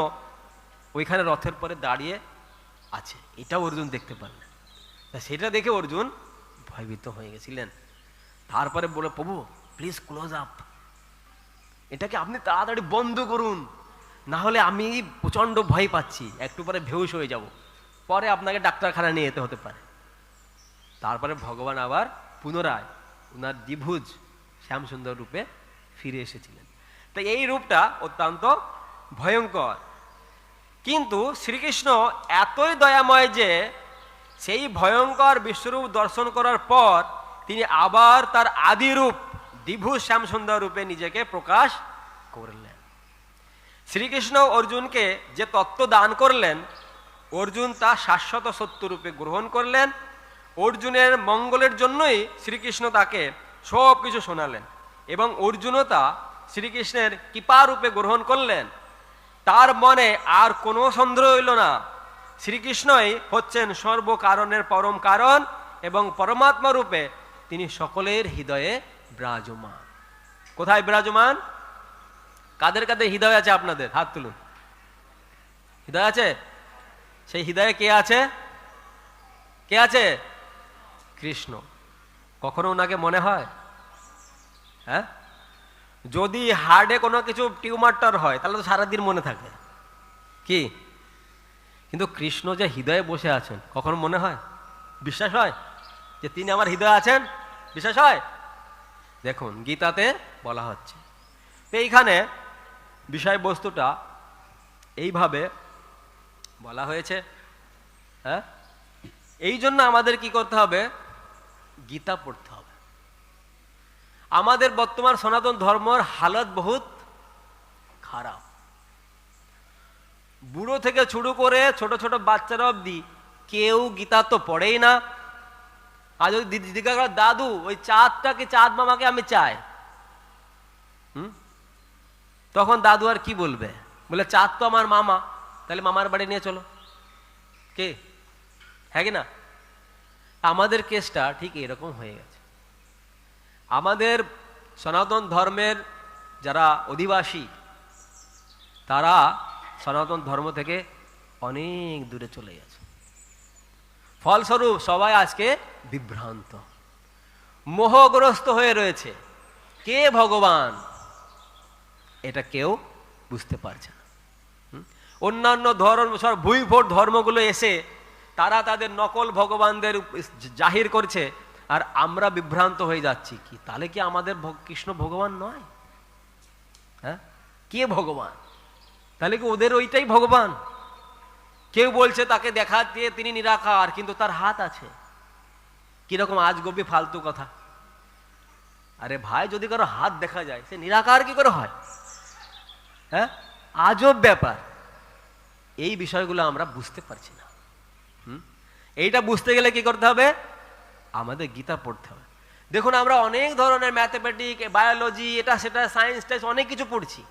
A: ওইখানে রথের পরে দাঁড়িয়ে আছে, এটা অর্জুন দেখতে পারলেন। সেটা দেখে অর্জুন ভয়ভীত হয়ে গেছিলেন। তারপরে বলে, প্রভু প্লিজ ক্লোজ আপ, এটাকে আপনি তাড়াতাড়ি বন্ধ করুন, না হলে আমি প্রচন্ড ভয় পাচ্ছি, একটু পরে বেহুশ হয়ে যাব, পরে আপনাকে ডাক্তারখানা নিয়ে যেতে হতে পারে। তারপরে ভগবান আবার পুনরায় ওনার দ্বিভুজ শ্যামসুন্দর রূপে ফিরে এসেছিলেন। তো এই রূপটা অত্যন্ত ভয়ঙ্কর, কিন্তু শ্রীকৃষ্ণ এতই দয়াময় যে সেই ভয়ঙ্কর বিশ্বরূপ দর্শন করার পর তিনি আবার তার আদি রূপ দ্বিভুজ শ্যামসুন্দর রূপে নিজেকে প্রকাশ করলেন। শ্রীকৃষ্ণ অর্জুনকে যে তত্ত্ব দান করলেন, অর্জুন তা শাশ্বত সত্য রূপে গ্রহণ করলেন। অর্জুনের মঙ্গলের জন্যই শ্রীকৃষ্ণ তাকে সব কিছু শোনালেন, এবং অর্জুনও তা শ্রীকৃষ্ণের কৃপা রূপে গ্রহণ করলেন। তার মনে আর কোনো সন্দেহ হইল না, শ্রীকৃষ্ণই হচ্ছেন সর্বকারণের পরম কারণ, এবং পরমাত্মা রূপে তিনি সকলের হৃদয়ে বিরাজমান। কোথায় বিরাজমান? কাদের কাদের হৃদয় আছে আপনাদের? হাত তুলুন। হৃদয় আছে? সেই হৃদয়ে কে আছে? কে আছে? কৃষ্ণ। কখনো ওনাকে মনে হয়? হ্যাঁ, যদি হার্টে কোনো কিছু টিউমারটার হয় তাহলে তো সারাদিন মনে থাকে কি, কিন্তু কৃষ্ণ যে হৃদয়ে বসে আছেন কখনো মনে হয়? বিশ্বাস হয় যে তিনি আমার হৃদয়ে আছেন? বিশ্বাস হয়? দেখুন গীতাতে বলা হচ্ছে। তো এইখানে বিষয়বস্তুটা এইভাবে বলা হয়েছে। হ্যাঁ, এই জন্য আমাদের কি করতে হবে? গীতা পড়তে হবে। আমাদের বর্তমান সনাতন ধর্মের হালত বহুত খারাপ। বুড়ো থেকে শুরু করে ছোট ছোট বাচ্চারা অব্দি কেউ গীতা তো পড়েই না। আর যদি জিজ্ঞাসা করে, দাদু ওই চাঁদটাকে, চাঁদ মামাকে আমি চাই, তখন দাদু আর কি বলবে? বলে চাঁদ তো আমার মামা, তাহলে মামার বাড়ি নিয়ে চলো। কে? হ্যাঁ কি না? আমাদের কেসটা ঠিক এরকম হয়ে গেছে। আমাদের সনাতন ধর্মের যারা অধিবাসী, তারা সনাতন ধর্ম থেকে অনেক দূরে চলে গেছে। ফলস্বরূপ সবাই আজকে বিভ্রান্ত, মোহগ্রস্ত হয়ে রয়েছে। কে ভগবান এটা কেউ বুঝতে পারছে না। অন্যান্য ধর্ম, সব ভুইফোট ধর্মগুলো এসে তারা তাদের নকল ভগবানদের জাহির করছে, আর আমরা বিভ্রান্ত হয়ে যাচ্ছি। কি তাহলে কি আমাদের কৃষ্ণ ভগবান নয়? হ্যাঁ, কে ভগবান? তাহলে কি ওদের ওইটাই ভগবান? কেউ বলছে তাকে দেখা দিয়ে তিনি নিরাকার, কিন্তু তার হাত আছে। কিরকম আজগবি ফালতু কথা। আরে ভাই, যদি কারো হাত দেখা যায় সে নিরাকার কি করে হয়? হ্যাঁ, আজব ব্যাপার। এই বিষয়গুলো আমরা বুঝতে পারছি না। এইটা বুঝতে গেলে কি করতে হবে? আমাদের গীতা পড়তে হবে। দেখুন আমরা অনেক ধরনের ম্যাথমেটিক, বায়োলজি, এটা সেটা, সায়েন্স টাইন্স অনেক কিছু পড়ছি,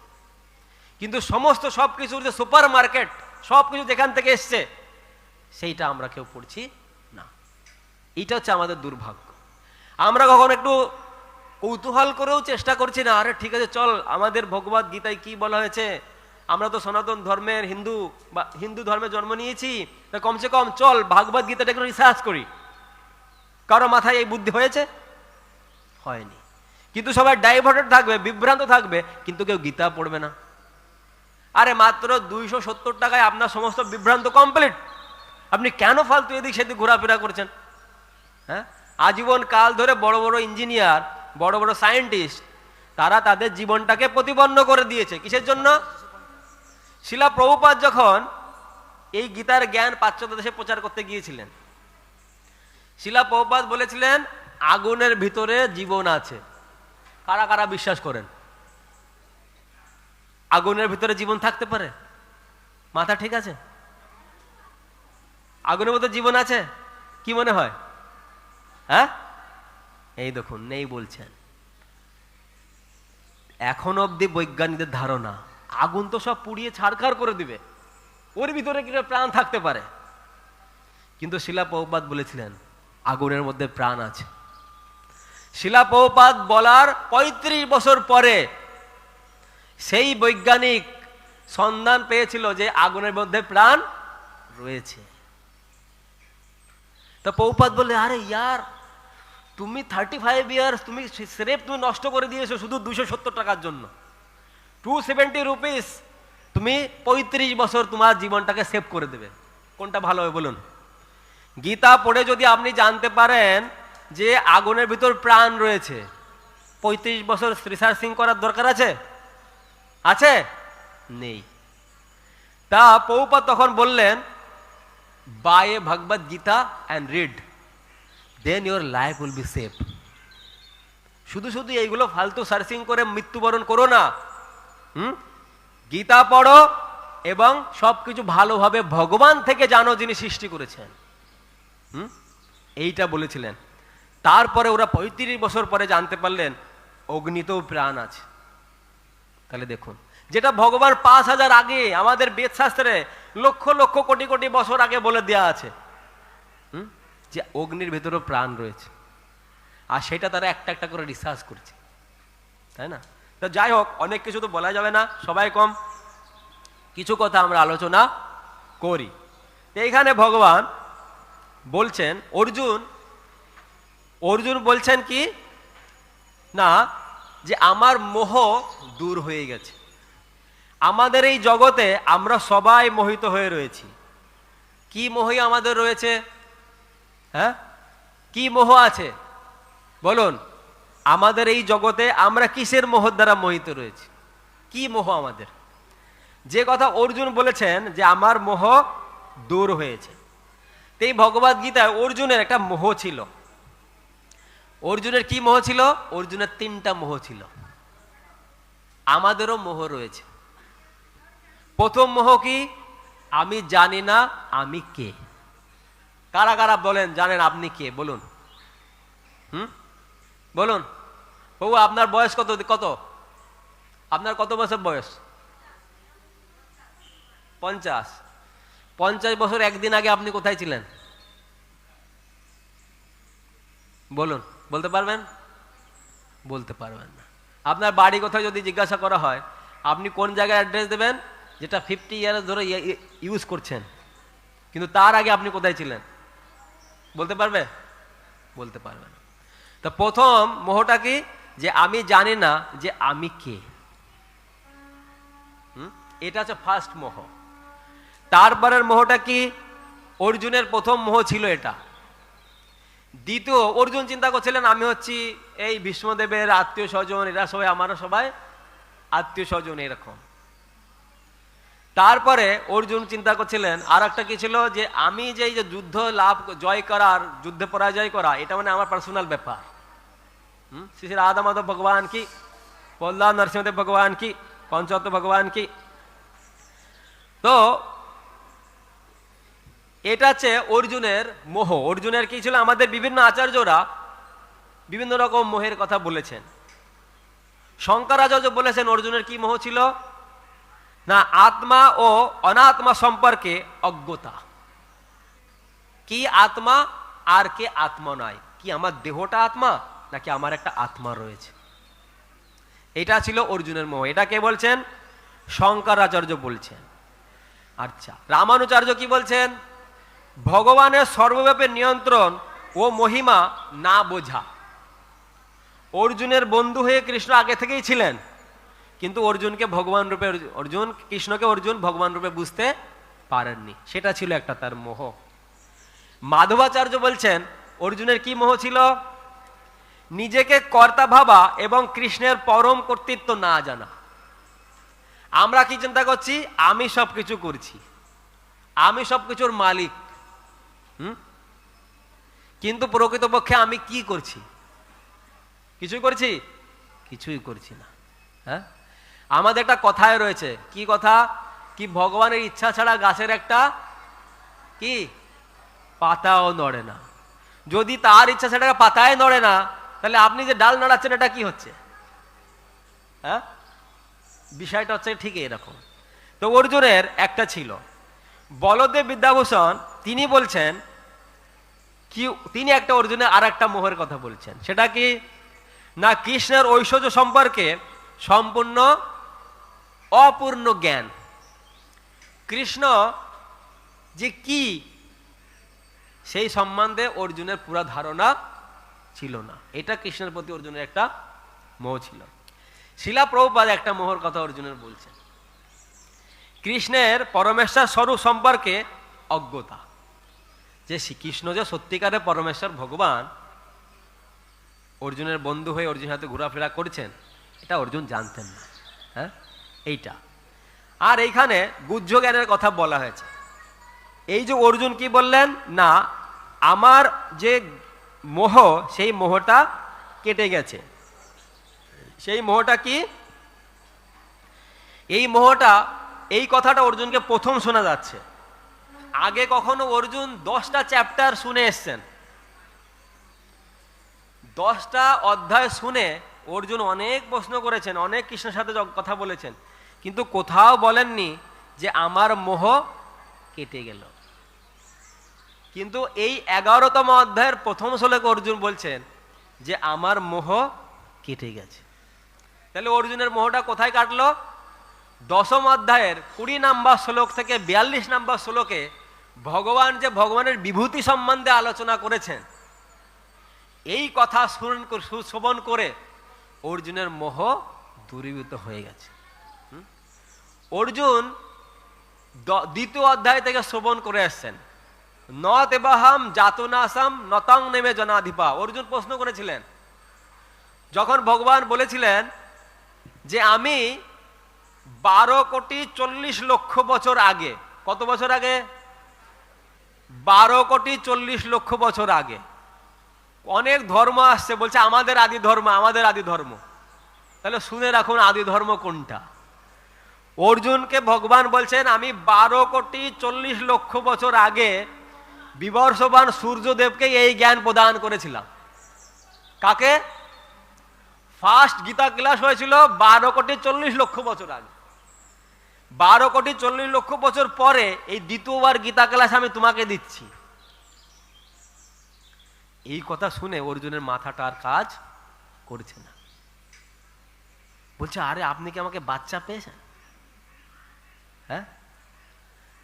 A: কিন্তু সমস্ত সব কিছুর যে সুপার মার্কেট, সব কিছু যেখান থেকে এসছে সেইটা আমরা কেউ পড়ছি না। এইটা হচ্ছে আমাদের দুর্ভাগ্য। আমরা কখন একটু কৌতূহল করেও চেষ্টা করছি না, আরে ঠিক আছে চল আমাদের ভগবদ গীতায় কি বলা হয়েছে, আমরা তো সনাতন ধর্মের হিন্দু বা হিন্দু ধর্মে জন্ম নিয়েছি, তা কমসে কম চল ভাগবত গীতাটা একটু রিসার্চ করি। কারো মাথায় এই বুদ্ধি হয়েছে? হয়নি। কিন্তু সবাই ডাইভার্টেড থাকবে, বিভ্রান্ত থাকবে, কিন্তু কেউ গীতা পড়বে না। আরে মাত্র 270 টাকায় আপনার সমস্ত বিভ্রান্ত কমপ্লিট। আপনি কেন ফালতু এদিক সেদিক ঘোরাফেরা করছেন? হ্যাঁ, আজীবন কাল ধরে বড় বড় ইঞ্জিনিয়ার, বড় বড় সায়েন্টিস্ট, তারা তাদের জীবনটাকে প্রতিপন্ন করে দিয়েছে কিসের জন্য? শিলা প্রভুপাদ যখন এই গীতার জ্ঞান পাশ্চাত্য দেশে প্রচার করতে গিয়েছিলেন, শিলা প্রভুপাদ বলেছিলেন আগুনের ভিতরে জীবন আছে। কারা কারা বিশ্বাস করেন আগুনের ভিতরে জীবন থাকতে পারে? মাথা ঠিক আছে? আগুনের মধ্যে জীবন আছে? কি মনে হয়? হ্যাঁ, এই দেখুন নেই বলছেন। এখন অব্দি বৈজ্ঞানিকদের ধারণা আগুন তো সব পুড়িয়ে ছাড়খাড় করে দিবে, ওর ভিতরে কি প্রাণ থাকতে পারে? কিন্তু শিলা প্রভুপাদ বলেছিলেন আগুনের মধ্যে প্রাণ আছে। শিলা প্রভুপাদ বলার ৩৫ বছর পরে সেই বৈজ্ঞানিক সন্ধান পেয়েছিল যে আগুনের মধ্যে প্রাণ রয়েছে। তো প্রভুপাদ বললে, আরে ইয়ার, তুমি 35 ইয়ার্স তুমি স্রেফ তুমি নষ্ট করে দিয়েছো শুধু 270 টাকার জন্য। 270 রুপিস তুমি 35 বছর তোমার জীবনটাকে সেভ করে দেবে। কোনটা ভালো হবে বলুন? গীতা পড়ে যদি আপনি জানতে পারেন যে আগুনের ভিতর প্রাণ রয়েছে, 35 বছর রিসার্চিং করার দরকার আছে? আছে? নেই। তা প্রভুপাদ তখন বললেন, buy a Bhagavad Gita and read, then your life will be save. শুধু শুধু এইগুলো ফালতু সার্চিং করে মৃত্যুবরণ করো না। গীতা পড়ো এবং সবকিছু ভালোভাবে ভগবান থেকে জানো যিনি সৃষ্টি করেছেন। এইটা বলেছিলেন। তারপরে ওরা 35 বছর পরে জানতে পারলেন অগ্নিতেও প্রাণ আছে। তাহলে দেখুন, যেটা ভগবান 5000 আগে আমাদের বেদশাস্ত্রে লক্ষ লক্ষ কোটি কোটি বছর আগে বলে দেওয়া আছে যে অগ্নির ভেতরেও প্রাণ রয়েছে, আর সেটা তারা একটা একটা করে রিসার্চ করছে, তাই না? তো যাই হোক, অনেক কিছু তো বলা যাবে না, সবাই কম, কিছু কথা আমরা আলোচনা করি। এইখানে ভগবান বলছেন, অর্জুন বলছেন কি না, যে আমার মোহ দূর হয়ে গেছে। আমাদের এই জগতে আমরা সবাই মোহিত হয়ে রয়েছি। কি মোহই আমাদের রয়েছে? হ্যাঁ, কি মোহ আছে বলুন? আমাদের এই জগতে আমরা কিসের মোহ দ্বারা মোহিত রয়েছি? কি মোহ আমাদের? যে কথা অর্জুন বলেছেন যে আমার মোহ দূর হয়েছে, এই ভগবদ গীতায় অর্জুনের একটা মোহ ছিল। অর্জুনের কি মোহ ছিল? অর্জুনের 3টা মোহ ছিল। আমাদেরও মোহ রয়েছে। প্রথম মোহ কি? আমি জানি না আমি কে। কারা কারা বলেন জানেন আপনি কে? বলুন, বলুন। বাবু, আপনার বয়স কত? আপনার কত বছর বয়স? 50। 50 বছর একদিন আগে আপনি কোথায় ছিলেন? বলুন, বলতে পারবেন? বলতে পারবেন না। আপনার বাড়ি কোথায় যদি জিজ্ঞাসা করা হয়, আপনি কোন জায়গায় অ্যাড্রেস দেবেন যেটা 50 ইয়ার ধরে ইউজ করছেন, কিন্তু তার আগে আপনি কোথায় ছিলেন বলতে পারবে? বলতে পারবে না। তো প্রথম মোহটা কি? যে আমি জানি না যে আমি কে। এটা হচ্ছে ফার্স্ট মোহ। তারপরের মোহটা কি? অর্জুনের প্রথম মোহ ছিল এটা। দ্বিতীয়, অর্জুন চিন্তা করছিলেন আমি হচ্ছি এই ভীষ্মদেবের আত্মীয় স্বজন, এরা সবাই আমারও সবাই আত্মীয় স্বজন এরকম। তারপরে অর্জুন চিন্তা করছিলেন আর একটা কি ছিল, যে আমি যে যুদ্ধ লাভ জয় করার, যুদ্ধে পরাজয় করা, এটা মানে আমার পার্সোনাল ব্যাপার। শ্রী শ্রী রাধা মাধব ভগবান কি, প্রহ্লাদ নরসিংহদেব ভগবান কি, পঞ্চতত্ত্ব ভগবান কি। তো এটা হচ্ছে অর্জুনের মোহ। অর্জুনের কি ছিল? আমাদের বিভিন্ন আচার্যরা বিভিন্ন রকম মোহের কথা বলেছেন। শঙ্করাচার্য বলেছেন অর্জুনের কি মোহ ছিল না, আত্মা ও অনাত্মা সম্পর্কে অজ্ঞতা। কি আত্মা আর কে আত্মা নয়, কি আমার দেহটা আত্মা নাকি আমার একটা আত্মা রয়েছে, এটা ছিল অর্জুনের মোহ। এটা কে বলছেন? শঙ্করাচার্য বলছেন। আচ্ছা, রামানুচার্য কি বলছেন? ভগবানের সর্বব্যাপী নিয়ন্ত্রণ ও মহিমা না বোঝা। অর্জুনের বন্ধু হয়ে কৃষ্ণ আগে থেকেই ছিলেন, কিন্তু অর্জুনকে ভগবান রূপে, কৃষ্ণকে অর্জুন ভগবান রূপে বুঝতে পারেননি, সেটা ছিল একটা তার মোহ। মাধবাচার্য বলছেন অর্জুনের কি মোহ ছিল? নিজেকে কর্তা ভাবা এবং কৃষ্ণের পরম কর্তৃত্ব না জানা। আমরা কি চিন্তা করছি? আমি সবকিছু করছি, আমি সবকিছুর মালিক, কিন্তু প্রকৃতপক্ষে আমি কি করছি? কিছুই করছি? কিছুই করছি না। হ্যাঁ, আমাদের একটা কথায় রয়েছে, কি কথা? কি ভগবানের ইচ্ছা ছাড়া গাছের একটা কি পাতাও নড়ে না। যদি তার ইচ্ছা ছাড়া পাতায় নড়ে না, তাহলে আপনি যে ডাল নাড়াচ্ছেন এটা কি হচ্ছে? হ্যাঁ, বিষয়টা হচ্ছে ঠিক এরকম। তো অর্জুনের একটা ছিল। বলদেব বিদ্যাভূষণ তিনি বলছেন কি তিনি একটা অর্জুনের আর একটা মোহের কথা বলছেন, সেটা কি না কৃষ্ণের ঐশ্বর্য সম্পর্কে সম্পূর্ণ অপূর্ণ জ্ঞান। কৃষ্ণ যে কি সেই সম্বন্ধে অর্জুনের পুরো ধারণা ছিল না। এটা কৃষ্ণের প্রতি অর্জুনের একটা মোহ ছিল। শিলা প্রভুপাদ একটা মোহর কথা অর্জুনের বলছেন, কৃষ্ণের পরমেশ্বর স্বরূপ সম্পর্কে অজ্ঞতা, যে শ্রীকৃষ্ণ যে সত্যিকারের পরমেশ্বর ভগবান, অর্জুনের বন্ধু হয়ে অর্জুনের সাথে ঘোরাফেরা করছেন, এটা অর্জুন জানতেন না। হ্যাঁ, এইটা। আর এইখানে গুহ্য জ্ঞানের কথা বলা হয়েছে। এই যে অর্জুন কি বললেন না আমার যে মোহ, সেই মোহটা কেটে গেছে। সেই মোহটা কি? এই মোহটা, এই কথাটা অর্জুনকে প্রথম শোনা যাচ্ছে। আগে কখনো অর্জুন 10টা চ্যাপ্টার শুনে এসছেন, 10টা অধ্যায় শুনে অর্জুন অনেক প্রশ্ন করেছেন, অনেক কৃষ্ণের সাথে কথা বলেছেন, কিন্তু কোথাও বলেননি যে আমার মোহ কেটে গেল। কিন্তু এই 11তম অধ্যায়ের প্রথম শ্লোকে অর্জুন বলছেন যে আমার মোহ কেটে গেছে। তাহলে অর্জুনের মোহটা কোথায় কাটলো? 10ম অধ্যায়ের 20 নম্বর শ্লোক থেকে 42 নম্বর শ্লোকে ভগবান যে ভগবানের বিভূতি সম্বন্ধে আলোচনা করেছেন, এই কথা শ্রবণ করে অর্জুনের মোহ দূরীভূত হয়ে গেছে। অর্জুন 2য় অধ্যায় থেকে শ্রবণ করে আসছেন, ন দেবাহাম জাতুনাসাম নতং নেমে জনাধিপা। অর্জুন প্রশ্ন করেছিলেন, যখন ভগবান বলেছিলেন যে আমি 12,40,00,000 বছর আগে, কত বছর আগে? 12,40,00,000 বছর আগে। অনেক ধর্ম আসছে, বলছে আমাদের আদি ধর্ম, আমাদের আদি ধর্ম। তাহলে শুনে রাখুন আদি ধর্ম কোনটা। অর্জুনকে ভগবান বলছেন আমি 12,40,00,000 বছর আগে বিবর্ষবান সূর্যদেবকে এই জ্ঞান প্রদান করেছিলাম। কাকে? ফার্স্ট গীতা ক্লাস হয়েছিল 12,40,00,000 বছর আগে। 12,40,00,000 বছর পরে এই দ্বিতীয়বার গীতা ক্লাস আমি তোমাকে দিচ্ছি। এই কথা শুনে অর্জুনের মাথাটা আর কাজ করছে না। বলছে আরে আপনি কি আমাকে বাচ্চা পেয়েছেন? হ্যাঁ,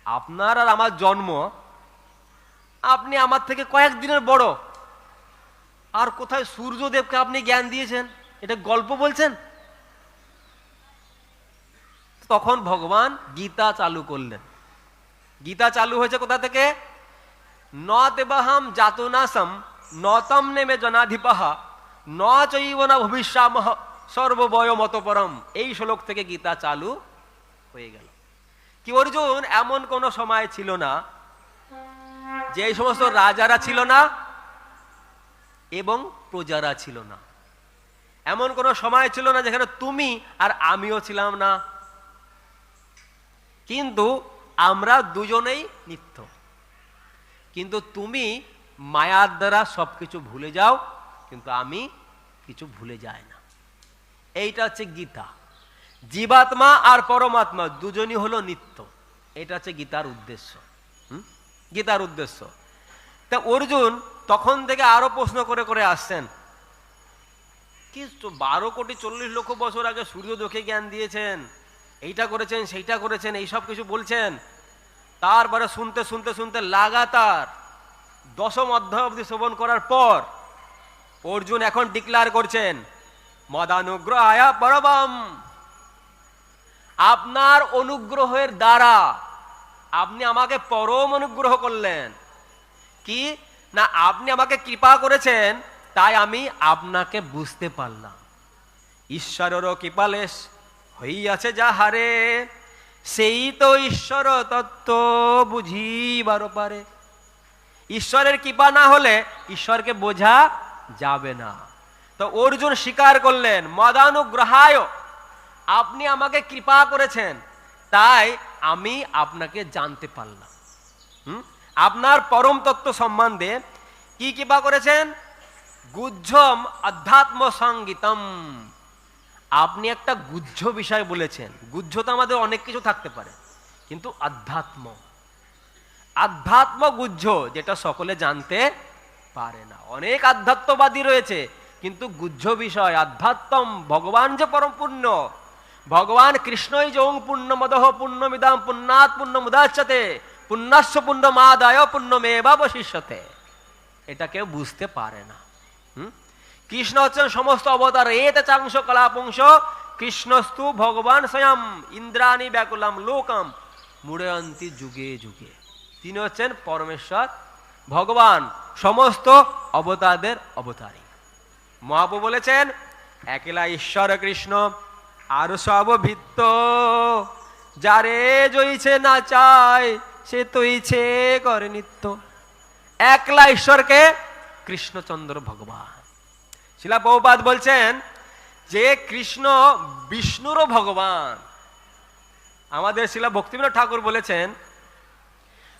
A: আপনার আর আমার জন্ম, আপনি আমার থেকে কয়েকদিনের বড়, আর কোথায় সূর্যদেবকে আপনি জ্ঞান দিয়েছেন? এটা গল্প বলছেন? তখন ভগবান গীতা চালু করলেন। গীতা চালু হয়েছে কোথা থেকে? ন দেবাহাম জাতুনাসম নতম নেমে জনাধিপাহা ন চৈব না ভবিষ্যামহ সর্ববয় মতপরম। এই শ্লোক থেকে গীতা চালু হয়ে গেল। কি অর্জুন, এমন কোন সময় ছিল না যে এই সমস্ত রাজারা ছিল না এবং প্রজারা ছিল না। এমন কোন সময় ছিল না যেখানে তুমি আর আমিও ছিলাম না। কিন্তু আমরা দুজনেই নিত্য। কিন্তু তুমি মায়ার দ্বারা সবকিছু ভুলে যাও, কিন্তু আমি কিছু ভুলে যাই না। এইটা হচ্ছে গীতা। জীবাত্মা আর পরমাত্মা দুজনই হলো নিত্য। এটা হচ্ছে গীতার উদ্দেশ্য। গীতার উদ্দেশ্য। তা অর্জুন তখন থেকে আরো প্রশ্ন করে করে আসছেন, কি 12,40,00,000 বছর আগে সূর্যদেবকে জ্ঞান দিয়েছেন, এইটা করেছেন, সেইটা করেছেন, এইসব কিছু বলছেন। তারপরে শুনতে শুনতে শুনতে লাগাতার 10ম অধ্যায় অবধি শ্রবণ করার পর অর্জুন এখন ডিক্লেয়ার করছেন মদানুগ্রহায় পরবম। আপনার অনুগ্রহের দ্বারা আপনি আমাকে পরম অনুগ্রহ করলেন। কি না, আপনি আমাকে কৃপা করেছেন, তাই আমি আপনাকে বুঝতে পারলাম। ঈশ্বরেরও কৃপালেশ হইয়াছে যাহারে, সেই তো ঈশ্বর তত্ত্ব বুঝিবার পারে। ঈশ্বরের কৃপা না হলে ঈশ্বরকে বোঝা যাবে না। তো অর্জুন স্বীকার করলেন মদানুগ্রহায়, আপনি আমাকে কৃপা করেছেন, তাই আমি আপনাকে জানতে পারলাম। আপনার পরম তত্ত্ব সম্বন্ধে কি কৃপা করেছেন? গুহ্যম অধ্যাত্ম সঙ্গীতম। আপনি একটা গুহ্য বিষয় বলেছেন। গুহ্য তো আমাদের অনেক কিছু থাকতে পারে, কিন্তু আধ্যাত্ম, আধ্যাত্ম গুহ্য যেটা সকলে জানতে পারে না। অনেক আধ্যাত্মবাদী রয়েছে, কিন্তু গুহ্য বিষয় আধ্যাত্ম ভগবান যে পরম পুণ্য, ভগবান কৃষ্ণই যৌং পুণ্যমদহ পুণ্যমিদাম পুণ্যাৎ পুণ্যমুদাচ্যতে পুণ্যাস্য পুণ্যমাদায় পুণ্যমেবাবশিষ্যতে, এটা কেউ বুঝতে পারে না। কৃষ্ণ হচ্ছেন সমস্ত অবতার, এতে চাংশ কলাপুংস কৃষ্ণস্তু ভগবান স্বয়ং ইন্দ্রাণী ব্যাকুলাম লোকম মুড়য়ন্তি যুগে যুগে। তিনি হচ্ছেন পরমেশ্বর ভগবান, সমস্ত অবতারদের অবতারী। মহাপ্রভু বলেছেন একলা ঈশ্বর কৃষ্ণ আর সব ভিত্ত, যারে জইছে না চায় সে তৈছে করে নিত্য। একলা ঈশ্বরকে কৃষ্ণচন্দ্র ভগবান। শিলা প্রভুপাদ বলছেন যে কৃষ্ণ বিষ্ণুরও ভগবান। আমাদের শিলা ভক্তিবিনোদ ঠাকুর বলেছেন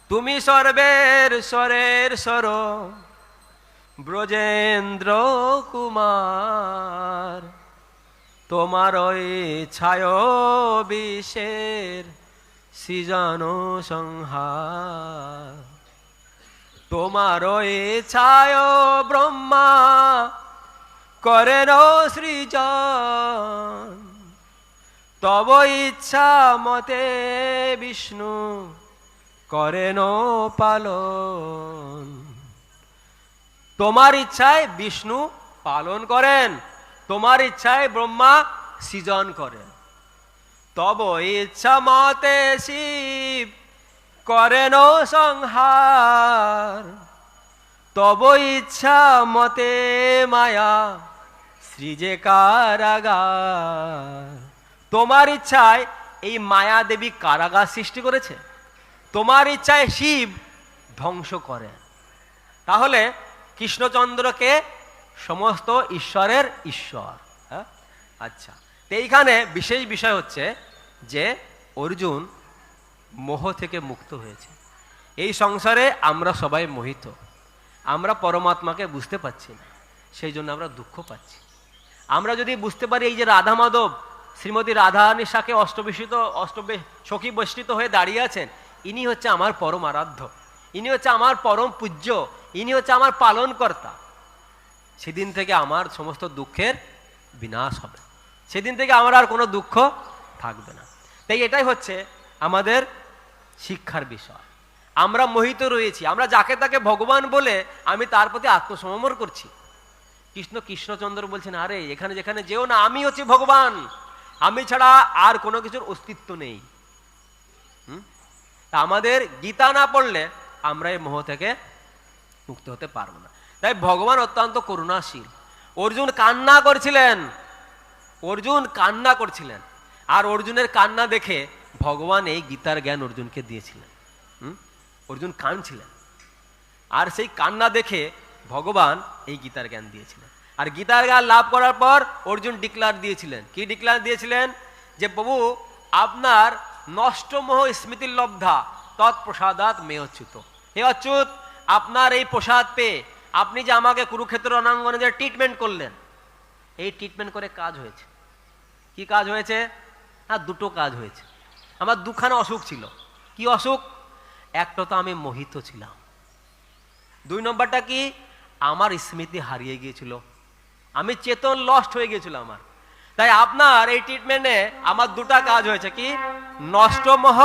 A: তুমি সর্বের স্বরের স্বর ব্রজেন্দ্র কুমার, তোমার ছায় বিশ্বের সৃজন সংহার, তোমার ছায় ব্রহ্মা করেন সৃজন, তব ইচ্ছা মতে বিষ্ণু করেন পালন। তোমার ইচ্ছায় বিষ্ণু পালন করেন, তোমার ইচ্ছায় ব্রহ্মা সৃজন করেন, তব ইচ্ছা মতে শিব করেন সংহার, তব ইচ্ছা মতে মায়া সৃজে কারাগার। তোমার ইচ্ছায় এই মায়া দেবী কারাগার সৃষ্টি করেছে, তোমার ইচ্ছায় শিব ধ্বংস করেন। তাহলে কৃষ্ণচন্দ্রকে সমস্ত ঈশ্বরের ঈশ্বর। হ্যাঁ, আচ্ছা, তো এইখানে বিশেষ বিষয় হচ্ছে যে অর্জুন মোহ থেকে মুক্ত হয়েছে। এই সংসারে আমরা সবাই মোহিত, আমরা পরমাত্মাকে বুঝতে পারছি না, সেই জন্য আমরা দুঃখ পাচ্ছি। আমরা যদি বুঝতে পারি এই যে রাধা মাধব শ্রীমতী রাধারানীর সাথে সখী বৈষ্ণিত হয়ে দাঁড়িয়ে আছেন, ইনি হচ্ছে আমার পরম আরাধ্য, ইনি হচ্ছে আমার পরম পূজ্য, ইনি হচ্ছে আমার পালনকর্তা, সেদিন থেকে আমার সমস্ত দুঃখের বিনাশ হবে, সেদিন থেকে আমার আর কোনো দুঃখ থাকবে না। তাই এটাই হচ্ছে আমাদের শিক্ষার বিষয়। আমরা মোহিত রয়েছি, আমরা যাকে তাকে ভগবান বলে আমি তার প্রতি আত্মসমর্পণ করছি। কৃষ্ণচন্দ্র বলছেন আরে এখানে যেখানে যেও না, আমি হচ্ছি ভগবান, আমি ছাড়া আর কোনো কিছুর অস্তিত্ব নেই। আমাদের গীতা না পড়লে আমরা এই মোহ থেকে মুক্ত হতে পারবো না। তাই ভগবান অত্যন্ত করুণাশীল। অর্জুন কান্না করছিলেন, আর অর্জুনের কান্না দেখে ভগবান এই গীতার জ্ঞান অর্জুনকে দিয়েছিলেন। অর্জুন কাঁদছিলেন, আর সেই কান্না দেখে ভগবান এই গীতার জ্ঞান দিয়েছিলেন। আর গীতার জ্ঞান লাভ করার পর অর্জুন ডিক্লার দিয়েছিলেন, কি ডিক্লার দিয়েছিলেন? যে প্রভু আপনার নষ্ট মোহ স্মৃতির লব্ধা তৎপ্রসাদাৎ মে অচ্যুত। হে অচ্যুত, আপনার এই প্রসাদ পেয়ে আপনি যে আমাকে কুরুক্ষেত্র রণাঙ্গনে যে ট্রিটমেন্ট করলেন, এই ট্রিটমেন্ট করে কাজ হয়েছে। কি কাজ হয়েছে? হ্যাঁ, দুটো কাজ হয়েছে। আমার দুখানা অসুখ ছিল। কি অসুখ? একটা তো আমি মোহিত ছিলাম, 2 নম্বরটা কি, আমার স্মৃতি হারিয়ে গিয়েছিল, আমি চেতন লস্ট হয়ে গিয়েছিল আমার। তাই আপনার এই ট্রিটমেন্টে আমার দুটা কাজ হয়েছে। কি? নষ্ট মোহ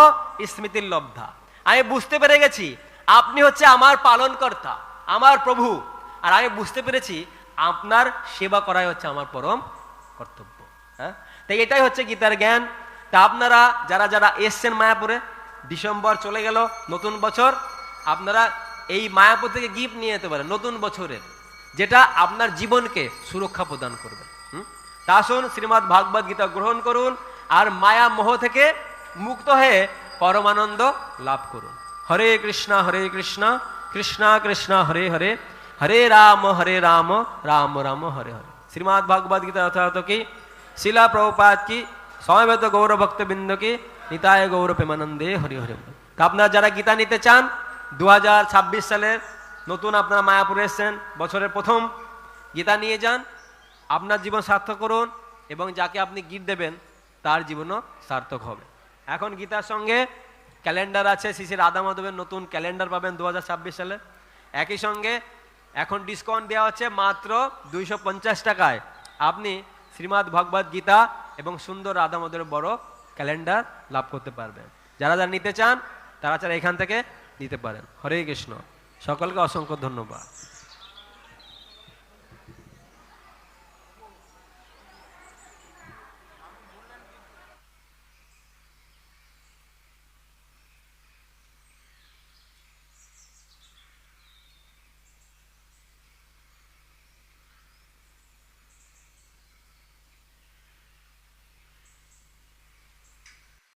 A: স্মৃতির লব্ধা। আমি বুঝতে পেরে গেছি আপনি হচ্ছে আমার পালনকর্তা, আমার প্রভু, আর আমি বুঝতে পেরেছি আপনার সেবা করাই হচ্ছে আমার পরম কর্তব্য। হ্যাঁ, তাই এটাই হচ্ছে গীতার জ্ঞান। তা আপনারা যারা যারা এসছেন মায়াপুরে, ডিসেম্বর চলে গেল, নতুন বছর, আপনারা এই মায়াপুর থেকে গিফট নিয়ে যেতে পারেন নতুন বছরের, যেটা আপনার জীবনকে সুরক্ষা প্রদান করবে। তা আসুন শ্রীমদ্ ভাগবত গীতা গ্রহণ করুন, আর মায়া মোহ থেকে মুক্ত হয়ে পরমানন্দ লাভ করুন। হরে কৃষ্ণ কৃষ্ণ কৃষ্ণ হরে হরে, হরে রাম রাম রাম হরে হরে। শ্রীমদ্ ভাগবত গীতা যথার্থ কি, শিলা প্রভুপাদ কি, সমবেত গৌর ভক্তবৃন্দ কি, নিতায় গৌর প্রেমানন্দে হরি হরি। তা আপনারা যারা গীতা নিতে চান, 2026 সালের নতুন আপনারা মায়াপুরে এসছেন, বছরের প্রথম গীতা নিয়ে যান, আপনার জীবন সার্থক করুন, এবং যাকে আপনি গিফট দেবেন তার জীবনও সার্থক হবে। এখন গীতার সঙ্গে ক্যালেন্ডার আছে, শ্রী শ্রী রাধা মাধবের নতুন ক্যালেন্ডার পাবেন 2026 সালে। একই সঙ্গে এখন ডিসকাউন্ট দেওয়া হচ্ছে মাত্র 250 টাকায়। আপনি শ্রীমদ্ ভগবদ গীতা এবং সুন্দর রাধা মধুর বড় ক্যালেন্ডার লাভ করতে পারবেন। যারা যারা নিতে চান তারা এখান থেকে নিতে পারেন। হরে কৃষ্ণ, সকলকে অসংখ্য ধন্যবাদ।